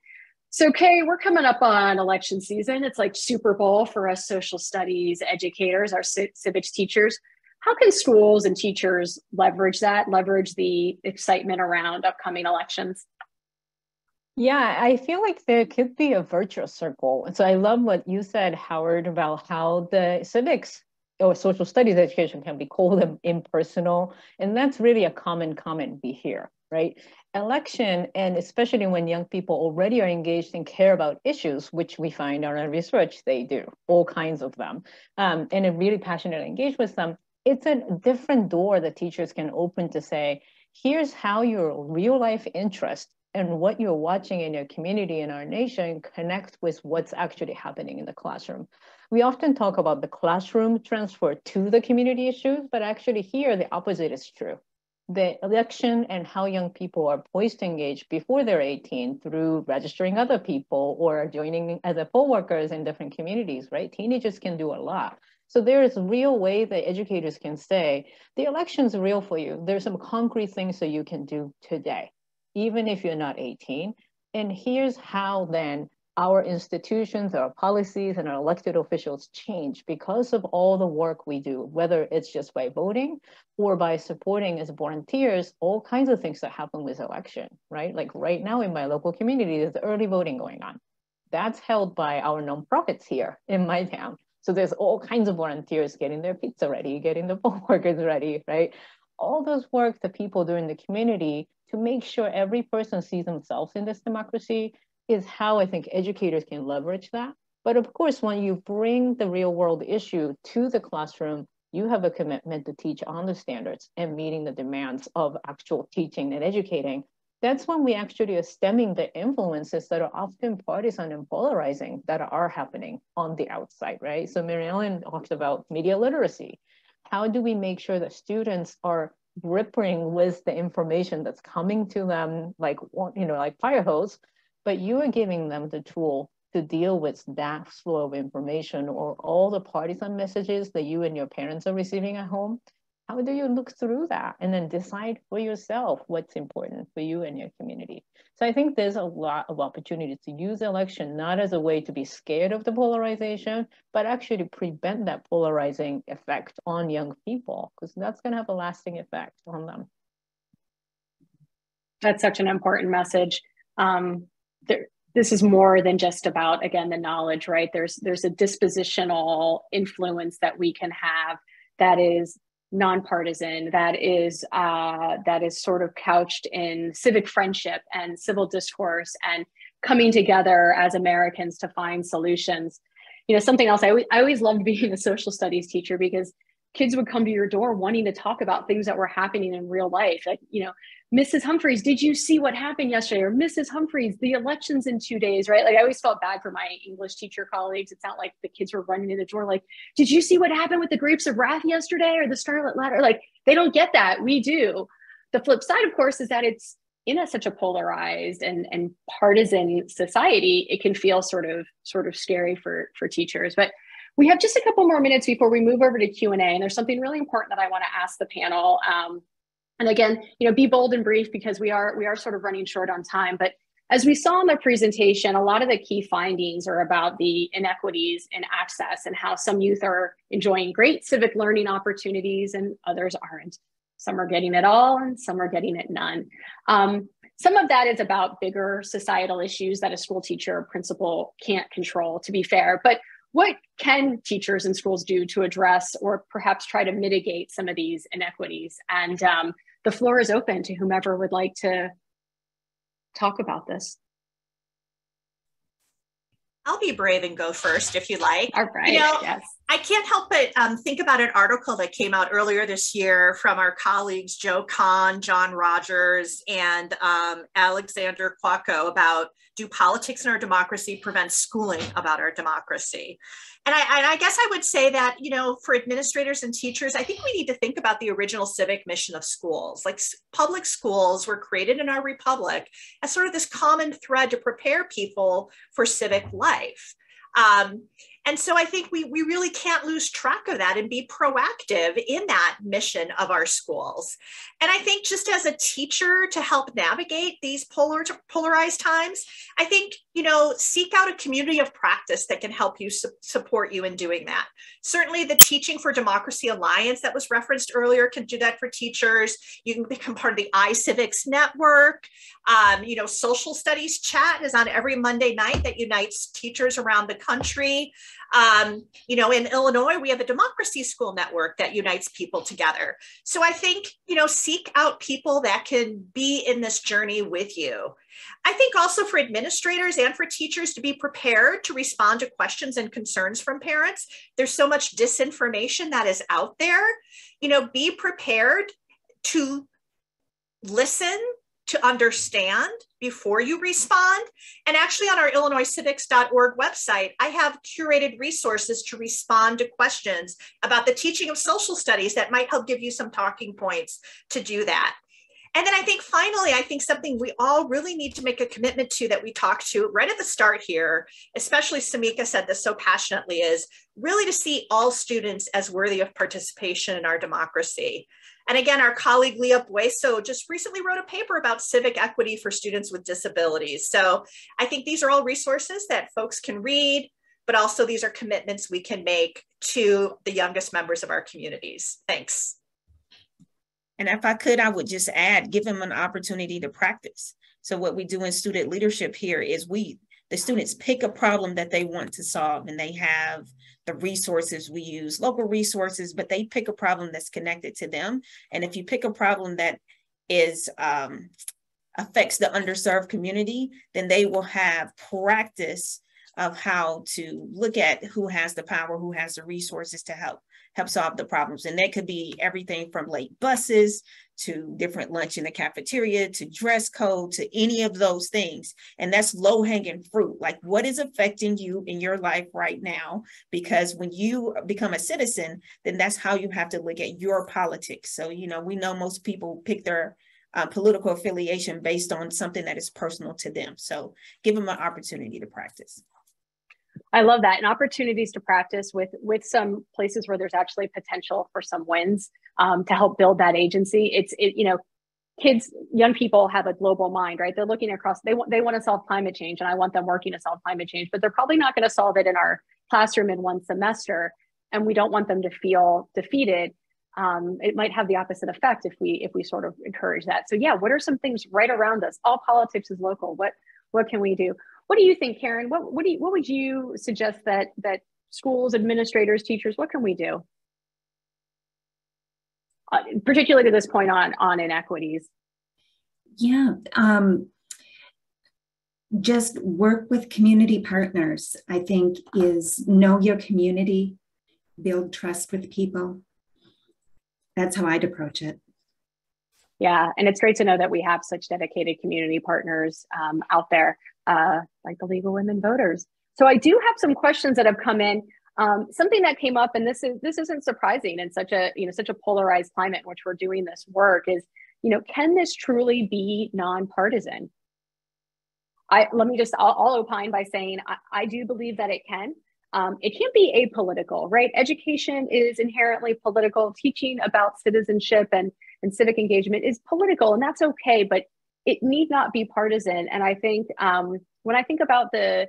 S5: So Kay, we're coming up on election season. It's like Super Bowl for us social studies educators, our civics teachers. How can schools and teachers leverage the excitement around upcoming elections?
S2: Yeah, I feel like there could be a virtuous circle. And so I love what you said, Howard, about how the civics or social studies education can be cold and impersonal. And that's really a common comment we hear, right? Election, and especially when young people already are engaged and care about issues, which we find in our research they do, all kinds of them, and are really passionately engaged with them, it's a different door that teachers can open to say, here's how your real life interest and what you're watching in your community in our nation connect with what's actually happening in the classroom. We often talk about the classroom transfer to the community issues, but actually here the opposite is true. The election and how young people are poised to engage before they're 18 through registering other people or joining as a poll workers in different communities, right? Teenagers can do a lot. So there is real way that educators can say, the election's real for you. There's some concrete things that you can do today, even if you're not 18. And here's how then our institutions, our policies, and our elected officials change because of all the work we do, whether it's just by voting or by supporting as volunteers, all kinds of things that happen with election, right? Like right now in my local community, there's early voting going on. That's held by our nonprofits here in my town. So there's all kinds of volunteers getting their pizza ready, getting the poll workers ready, right? All those work that people do in the community to make sure every person sees themselves in this democracy is how I think educators can leverage that. But of course, when you bring the real world issue to the classroom, you have a commitment to teach on the standards and meeting the demands of actual teaching and educating. That's when we actually are stemming the influences that are often partisan and polarizing that are happening on the outside, right? So Mary Ellen talked about media literacy. How do we make sure that students are gripping with the information that's coming to them like fire hose, but you are giving them the tool to deal with that flow of information or all the partisan messages that you and your parents are receiving at home? How do you look through that and then decide for yourself what's important for you and your community? So I think there's a lot of opportunity to use election not as a way to be scared of the polarization, but actually prevent that polarizing effect on young people, because that's going to have a lasting effect on them.
S5: That's such an important message. This is more than just about, again, the knowledge, right? There's a dispositional influence that we can have that is nonpartisan, that is sort of couched in civic friendship and civil discourse and coming together as Americans to find solutions. You know, something else, I always loved being a social studies teacher because kids would come to your door wanting to talk about things that were happening in real life. Like, you know, Mrs. Humphries, did you see what happened yesterday? Or Mrs. Humphries, the election's in 2 days, right? Like I always felt bad for my English teacher colleagues. It's not like the kids were running to the door like, did you see what happened with the Grapes of Wrath yesterday or the Scarlet Letter? Like they don't get that, we do. The flip side, of course, is that it's in such a polarized and partisan society, it can feel sort of scary for teachers. But we have just a couple more minutes before we move over to Q&A, and there's something really important that I want to ask the panel. And again, you know, be bold and brief because we are sort of running short on time. But as we saw in the presentation, a lot of the key findings are about the inequities in access and how some youth are enjoying great civic learning opportunities and others aren't. Some are getting it all and some are getting it none. Some of that is about bigger societal issues that a school teacher or principal can't control, to be fair. But what can teachers and schools do to address or perhaps try to mitigate some of these inequities? And the floor is open to whomever would like to talk about this.
S7: I'll be brave and go first if you like.
S5: All right,
S7: you know,
S5: yes.
S7: I can't help but think about an article that came out earlier this year from our colleagues, Joe Kahn, John Rogers, and Alexander Quacco about do politics in our democracy prevent schooling about our democracy? And I guess I would say that, you know, for administrators and teachers, I think we need to think about the original civic mission of schools. Like public schools were created in our republic as sort of this common thread to prepare people for civic life. And so I think we really can't lose track of that and be proactive in that mission of our schools. And I think just as a teacher to help navigate these polarized times, I think, you know, seek out a community of practice that can help you support you in doing that. Certainly the Teaching for Democracy Alliance that was referenced earlier can do that for teachers. You can become part of the iCivics network. You know, social studies chat is on every Monday night that unites teachers around the country. You know, in Illinois, we have a democracy school network that unites people together. So I think, you know, seek out people that can be in this journey with you. I think also for administrators and for teachers to be prepared to respond to questions and concerns from parents. There's so much disinformation that is out there. You know, be prepared to listen, to understand before you respond. And actually on our IllinoisCivics.org website, I have curated resources to respond to questions about the teaching of social studies that might help give you some talking points to do that. And then I think finally, I think something we all really need to make a commitment to that we talked to right at the start here, especially Semeka said this so passionately, is really to see all students as worthy of participation in our democracy. And again, our colleague Leah Bueso just recently wrote a paper about civic equity for students with disabilities. So I think these are all resources that folks can read, but also these are commitments we can make to the youngest members of our communities. Thanks.
S6: And if I could, I would just add, give them an opportunity to practice. So what we do in student leadership here is the students pick a problem that they want to solve, and they have the resources. We use local resources, but they pick a problem that's connected to them. And if you pick a problem that is affects the underserved community, then they will have practice of how to look at who has the power, who has the resources to help solve the problems. And that could be everything from late buses to different lunch in the cafeteria to dress code to any of those things. And that's low hanging fruit. Like, what is affecting you in your life right now? Because when you become a citizen, then that's how you have to look at your politics. So, you know, we know most people pick their political affiliation based on something that is personal to them. So give them an opportunity to practice.
S5: I love that, and opportunities to practice with some places where there's actually potential for some wins to help build that agency. You know, kids, young people have a global mind, right? They're looking across. They want to solve climate change, and I want them working to solve climate change, but they're probably not going to solve it in our classroom in one semester, and we don't want them to feel defeated. It might have the opposite effect if we sort of encourage that. So yeah, what are some things right around us? All politics is local. What can we do? What do you think, Caryn? What would you suggest that schools, administrators, teachers, what can we do? Particularly to this point on inequities.
S4: Yeah, just work with community partners, I think, is know your community, build trust with people. That's how I'd approach it.
S5: Yeah, and it's great to know that we have such dedicated community partners out there, like the League of Women Voters. So I do have some questions that have come in. Something that came up, and this isn't surprising in such a polarized climate in which we're doing this work, is, you know, can this truly be nonpartisan? I'll opine by saying I do believe that it can. It can't be apolitical, right? Education is inherently political. Teaching about citizenship and civic engagement is political, and that's okay, but it need not be partisan. And I think when I think about the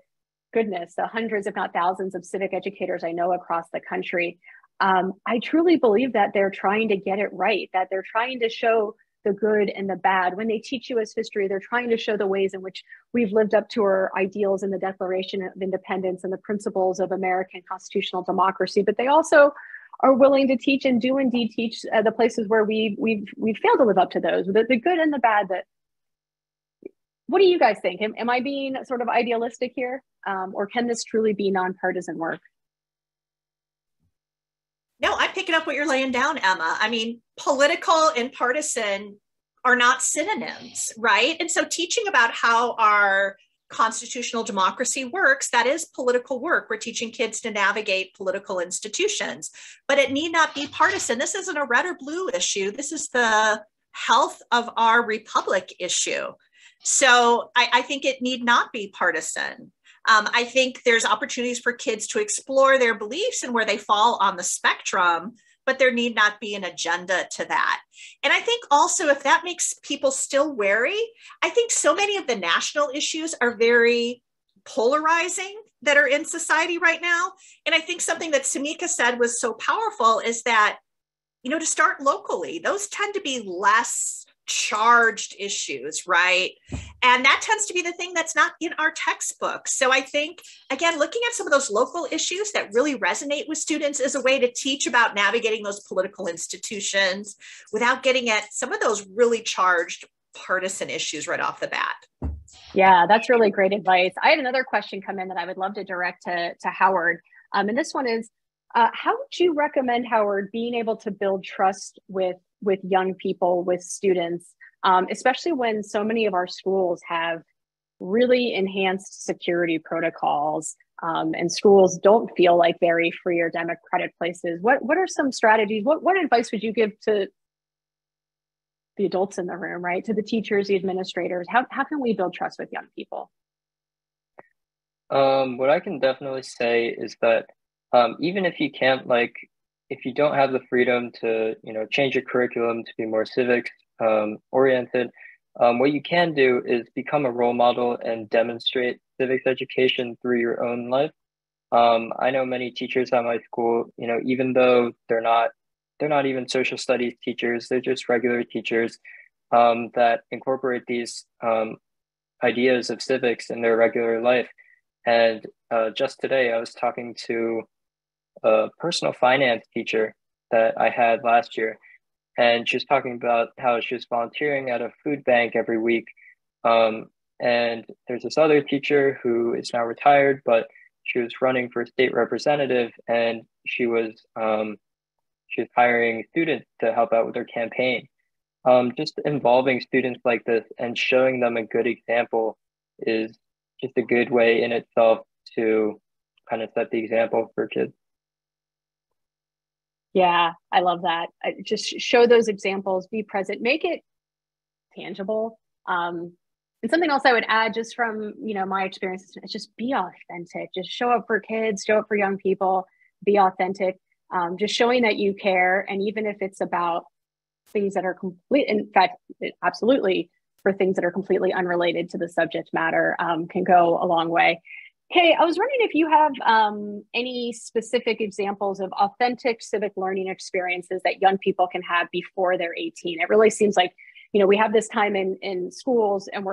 S5: hundreds, if not thousands of civic educators I know across the country, I truly believe that they're trying to get it right, that they're trying to show the good and the bad. When they teach you as history, they're trying to show the ways in which we've lived up to our ideals in the Declaration of Independence and the principles of American constitutional democracy, but they also are willing to teach and do indeed teach the places where we've failed to live up to those, the good and the bad. What do you guys think? Am I being sort of idealistic here? Or can this truly be nonpartisan work?
S7: No, I'm picking up what you're laying down, Emma. I mean, political and partisan are not synonyms, right? And so teaching about how our constitutional democracy works, that is political work. We're teaching kids to navigate political institutions, but it need not be partisan. This isn't a red or blue issue. This is the health of our republic issue. So I think it need not be partisan. I think there's opportunities for kids to explore their beliefs and where they fall on the spectrum, but there need not be an agenda to that. And I think also, if that makes people still wary, I think so many of the national issues are very polarizing that are in society right now. And I think something that Semeka said was so powerful is that, you know, to start locally, those tend to be less charged issues, right? And that tends to be the thing that's not in our textbooks. So I think, again, looking at some of those local issues that really resonate with students is a way to teach about navigating those political institutions without getting at some of those really charged partisan issues right off the bat.
S5: Yeah, that's really great advice. I had another question come in that I would love to direct to Howard. And this one is, how would you recommend, Howard, being able to build trust with young people, with students, especially when so many of our schools have really enhanced security protocols, and schools don't feel like very free or democratic places? What are some strategies? What advice would you give to the adults in the room, right? To the teachers, the administrators? How can we build trust with young people?
S8: What I can definitely say is that even if you can't, if you don't have the freedom to, change your curriculum to be more civics oriented, what you can do is become a role model and demonstrate civics education through your own life. I know many teachers at my school, even though they're not even social studies teachers, they're just regular teachers that incorporate these ideas of civics in their regular life. And just today, I was talking to a personal finance teacher that I had last year, and she was talking about how she was volunteering at a food bank every week. And there's this other teacher who is now retired, but she was running for state representative, and she was hiring students to help out with her campaign. Just involving students like this and showing them a good example is just a good way in itself to kind of set the example for kids.
S5: Yeah, I love that. Just show those examples, be present, make it tangible. And something else I would add just from, my experience is just be authentic. Just show up for kids, show up for young people, be authentic. Just showing that you care. And even if it's about things that are complete, in fact, absolutely, for things that are completely unrelated to the subject matter, can go a long way. Kay, I was wondering if you have any specific examples of authentic civic learning experiences that young people can have before they're 18. It really seems like, we have this time in schools, and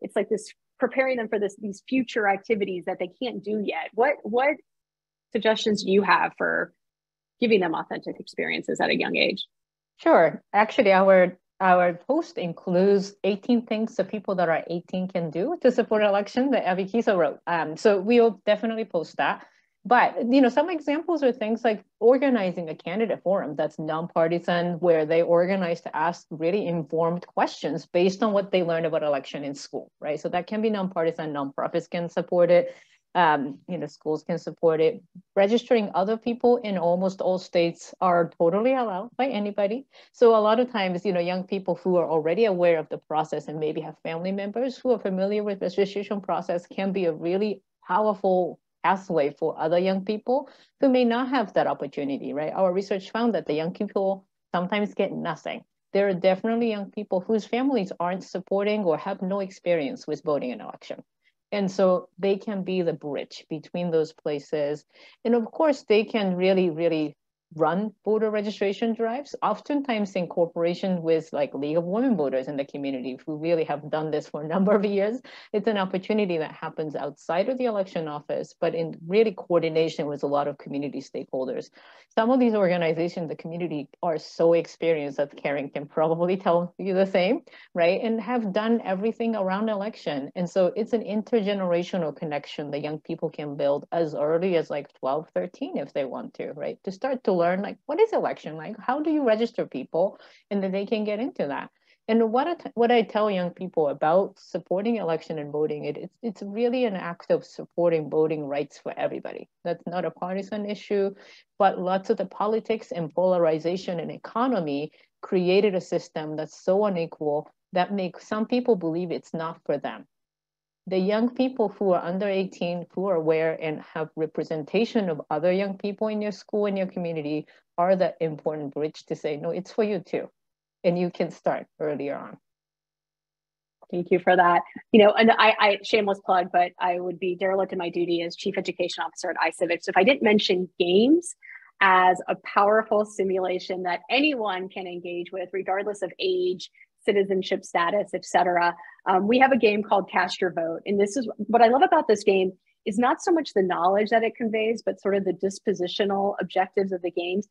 S5: it's like this preparing them for these future activities that they can't do yet. What suggestions do you have for giving them authentic experiences at a young age?
S2: Sure. Actually, our post includes 18 things that people that are 18 can do to support an election that Abby Kisa wrote. So we'll definitely post that. But, some examples are things like organizing a candidate forum that's nonpartisan, where they organize to ask really informed questions based on what they learned about election in school, right? So that can be nonpartisan. Nonprofits can support it. Schools can support it. Registering other people in almost all states are totally allowed by anybody. So a lot of times, young people who are already aware of the process and maybe have family members who are familiar with the registration process can be a really powerful pathway for other young people who may not have that opportunity, right? Our research found that the young people sometimes get nothing. There are definitely young people whose families aren't supporting or have no experience with voting in an election. And so they can be the bridge between those places. And of course, they can really, really run voter registration drives, oftentimes in cooperation with League of Women Voters in the community who really have done this for a number of years. It's an opportunity that happens outside of the election office, but in really coordination with a lot of community stakeholders. Some of these organizations, the community, are so experienced that Caryn can probably tell you the same, right? And have done everything around election. And so it's an intergenerational connection that young people can build as early as 12, 13 if they want to, right? To start to learn what is election like? How do you register people? And then they can get into that. And what I tell young people about supporting election and voting, it's really an act of supporting voting rights for everybody. That's not a partisan issue, but lots of the politics and polarization and economy created a system that's so unequal that makes some people believe it's not for them. The young people who are under 18, who are aware and have representation of other young people in your school and your community are the important bridge to say, no, it's for you too. And you can start earlier on.
S5: Thank you for that. And I shameless plug, but I would be derelict in my duty as Chief Education Officer at iCivics if I didn't mention games as a powerful simulation that anyone can engage with, regardless of age, citizenship status, etc. We have a game called Cast Your Vote. And this is what I love about this game is not so much the knowledge that it conveys, but sort of the dispositional objectives of the games.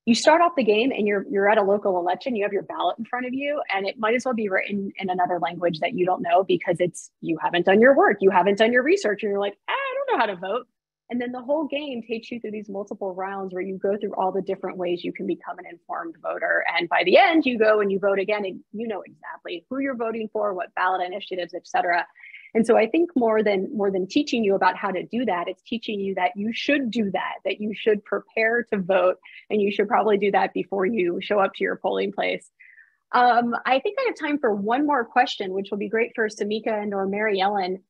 S5: You start off the game and you're at a local election, you have your ballot in front of you, and it might as well be written in another language that you don't know because you haven't done your work, you haven't done your research, and you're like, I don't know how to vote. And then the whole game takes you through these multiple rounds where you go through all the different ways you can become an informed voter. And by the end, you go and you vote again, and you know exactly who you're voting for, what ballot initiatives, et cetera. And so I think more than teaching you about how to do that, it's teaching you that you should do that you should prepare to vote, and you should probably do that before you show up to your polling place. I think I have time for one more question, which will be great for Semeka and or Mary Ellen.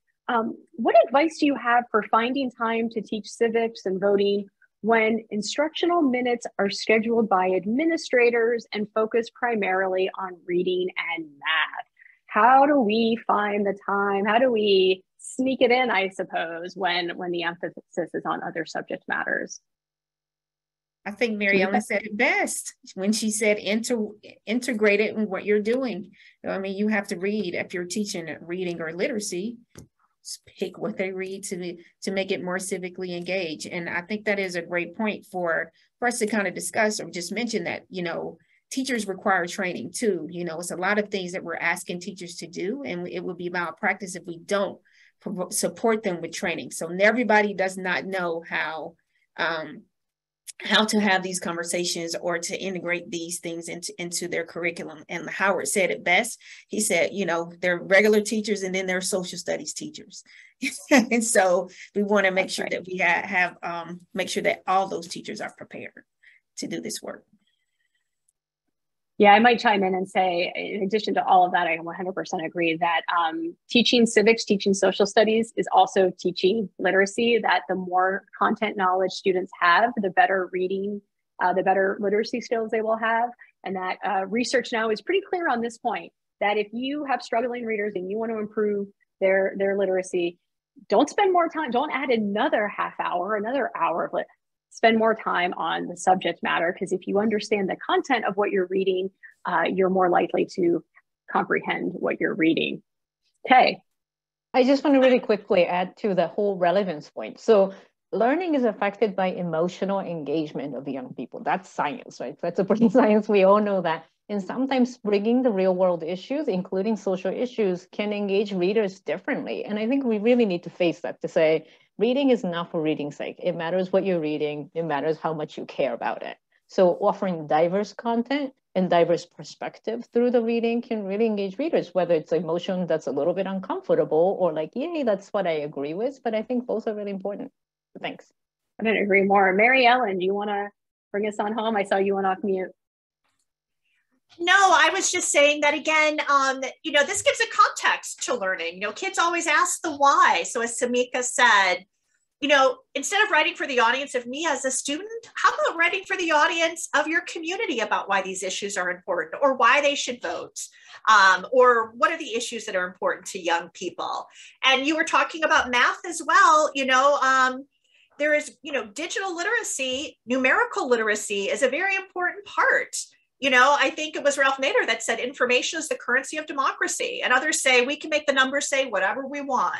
S5: What advice do you have for finding time to teach civics and voting when instructional minutes are scheduled by administrators and focus primarily on reading and math? How do we find the time? How do we sneak it in, I suppose, when the emphasis is on other subject matters?
S6: I think Mary Ellen said it best when she said integrate it in what you're doing. I mean, you have to read if you're teaching reading or literacy. Pick what they read to make it more civically engaged. And I think that is a great point for us to kind of discuss or just mention that, you know, teachers require training too. You know, it's a lot of things that we're asking teachers to do, and it would be malpractice if we don't support them with training. So everybody does not know how to have these conversations or to integrate these things into their curriculum. And Howard said it best. He said, you know, they're regular teachers and then they're social studies teachers. And so we want to make sure that we make sure that all those teachers are prepared to do this work.
S5: Yeah, I might chime in and say, in addition to all of that, I 100% agree that teaching civics, teaching social studies is also teaching literacy, that the more content knowledge students have, the better reading, the better literacy skills they will have. And that research now is pretty clear on this point, that if you have struggling readers and you want to improve their literacy, don't spend more time, don't add another half hour, another hour of spend more time on the subject matter, because if you understand the content of what you're reading, you're more likely to comprehend what you're reading. Okay.
S2: I just want to really quickly add to the whole relevance point. So learning is affected by emotional engagement of the young people. That's science, right? That's a pretty science. We all know that. And sometimes bringing the real world issues, including social issues, can engage readers differently. And I think we really need to face that, to say, reading is not for reading's sake. It matters what you're reading. It matters how much you care about it. So offering diverse content and diverse perspective through the reading can really engage readers, whether it's emotion that's a little bit uncomfortable or like, yay, that's what I agree with. But I think both are really important. Thanks.
S5: I couldn't agree more. Mary Ellen, do you want to bring us on home? I saw you went off mute.
S7: No, I was just saying that again, you know, this gives a context to learning. You know, kids always ask the why. So as Semeka said, you know, instead of writing for the audience of me as a student, how about writing for the audience of your community about why these issues are important or why they should vote, or what are the issues that are important to young people? And you were talking about math as well. You know, there is, you know, digital literacy, numerical literacy is a very important part. You know, I think it was Ralph Nader that said information is the currency of democracy, and others say we can make the numbers say whatever we want.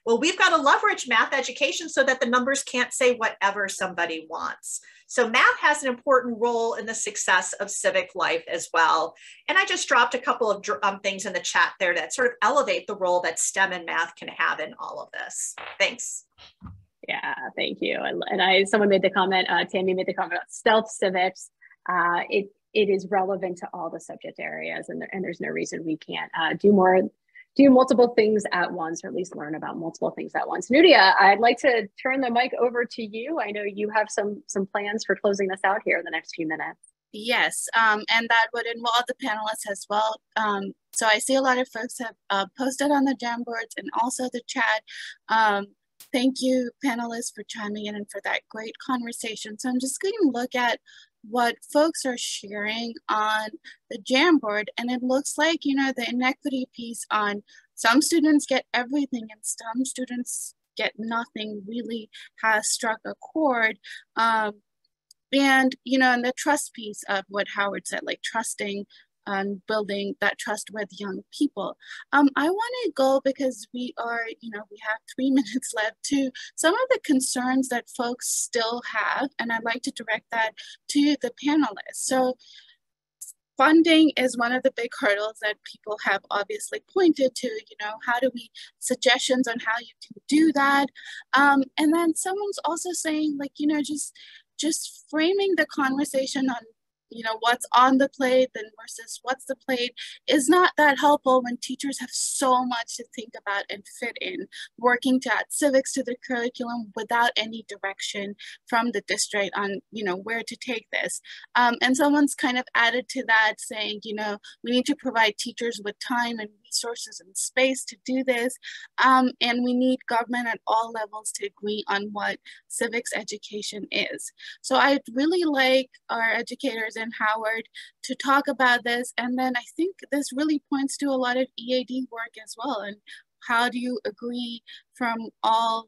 S7: Well, we've got to leverage math education so that the numbers can't say whatever somebody wants. So math has an important role in the success of civic life as well. And I just dropped a couple of things in the chat there that sort of elevate the role that STEM and math can have in all of this. Thanks.
S5: Yeah, thank you. And someone made the comment, Tammy made the comment about stealth civics. It is relevant to all the subject areas, and there's no reason we can't do multiple things at once, or at least learn about multiple things at once. Noorya, I'd like to turn the mic over to you. I know you have some plans for closing this out here in the next few minutes.
S1: Yes, and that would involve the panelists as well. So I see a lot of folks have posted on the Jamboards and also the chat. Thank you, panelists, for chiming in and for that great conversation. So I'm just going to look at what folks are sharing on the Jamboard, and it looks like, you know, the inequity piece on some students get everything and some students get nothing really has struck a chord. And, you know, and the trust piece of what Howard said, like trusting building that trust with young people. I want to go, because we are, we have 3 minutes left, to some of the concerns that folks still have, and I'd like to direct that to the panelists. So funding is one of the big hurdles that people have obviously pointed to. How do we, suggestions on how you can do that? And then someone's also saying, like, just framing the conversation on, what's on the plate then versus what's the plate is not that helpful when teachers have so much to think about and fit in, working to add civics to the curriculum without any direction from the district on, where to take this. And someone's kind of added to that saying, we need to provide teachers with time and resources and space to do this. And we need government at all levels to agree on what civics education is. So I'd really like our educators and Howard to talk about this. And then I think this really points to a lot of EAD work as well. And how do you agree from all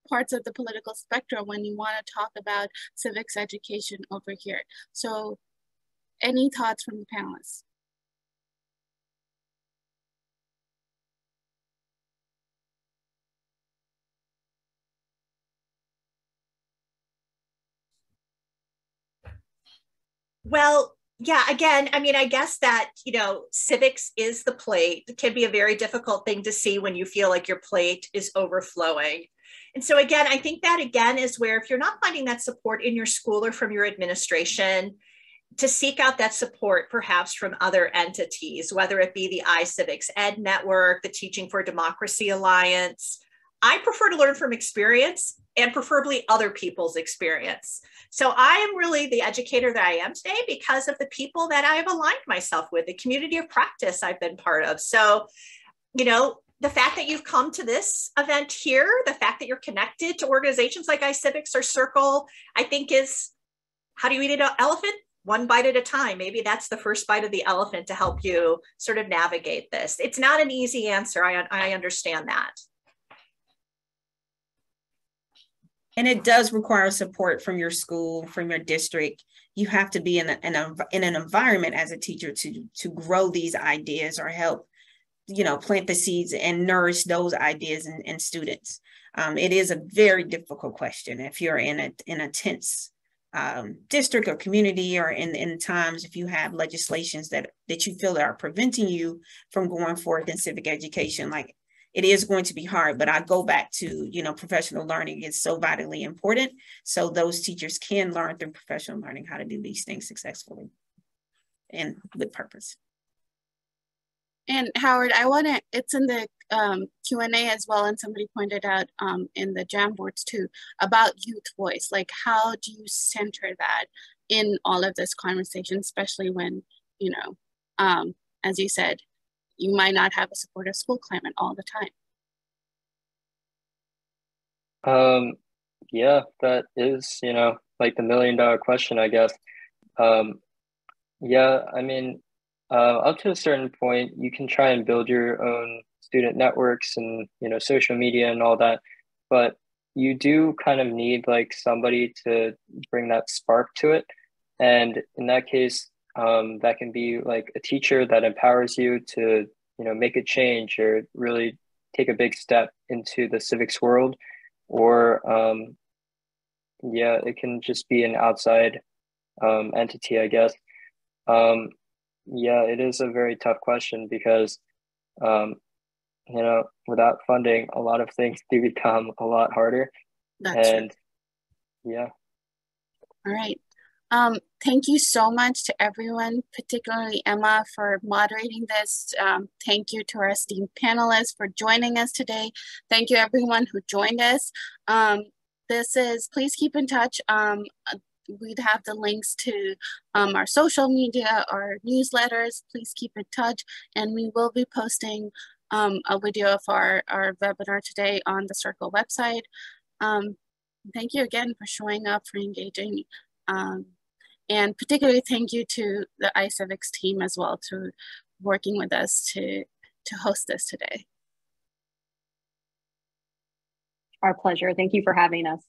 S1: parts of the political spectrum when you want to talk about civics education over here? So any thoughts from the panelists?
S7: Well, yeah, again, I mean, I guess that, civics is the plate. It can be a very difficult thing to see when you feel like your plate is overflowing. And so again, I think that again is where, if you're not finding that support in your school or from your administration, to seek out that support perhaps from other entities, whether it be the iCivics Ed Network, the Teaching for Democracy Alliance. I prefer to learn from experience, and preferably other people's experience. So I am really the educator that I am today because of the people that I have aligned myself with, the community of practice I've been part of. So, the fact that you've come to this event here, the fact that you're connected to organizations like iCivics or Circle, I think is, how do you eat an elephant? One bite at a time. Maybe that's the first bite of the elephant to help you sort of navigate this. It's not an easy answer. I understand that.
S6: And it does require support from your school, from your district. You have to be in an environment as a teacher to grow these ideas or help, plant the seeds and nourish those ideas in students. It is a very difficult question if you're in a tense district or community, or in times if you have legislations that you feel that are preventing you from going forward in civic education. Like, it is going to be hard, but I go back to, professional learning is so vitally important. So those teachers can learn through professional learning how to do these things successfully and with purpose.
S1: And Howard, it's in the Q&A as well, and somebody pointed out in the Jamboards too, about youth voice. Like, how do you center that in all of this conversation, especially when, as you said, you might not have a supportive school climate all the
S8: time. Yeah, that is, like the $1 million question, I guess. Yeah, I mean, up to a certain point, you can try and build your own student networks and, social media and all that, but you do kind of need like somebody to bring that spark to it. And in that case, that can be like a teacher that empowers you to, make a change or really take a big step into the civics world. Or, yeah, it can just be an outside entity, I guess. Yeah, it is a very tough question because, without funding, a lot of things do become a lot harder.
S1: That's right.
S8: Yeah.
S1: All right. Thank you so much to everyone, particularly Emma, for moderating this. Thank you to our esteemed panelists for joining us today. Thank you everyone who joined us. Please keep in touch. We'd have the links to our social media, our newsletters. Please keep in touch. And we will be posting a video of our webinar today on the Circle website. Thank you again for showing up, for engaging. And particularly thank you to the iCivics team as well, to working with us to host this today.
S5: Our pleasure. Thank you for having us.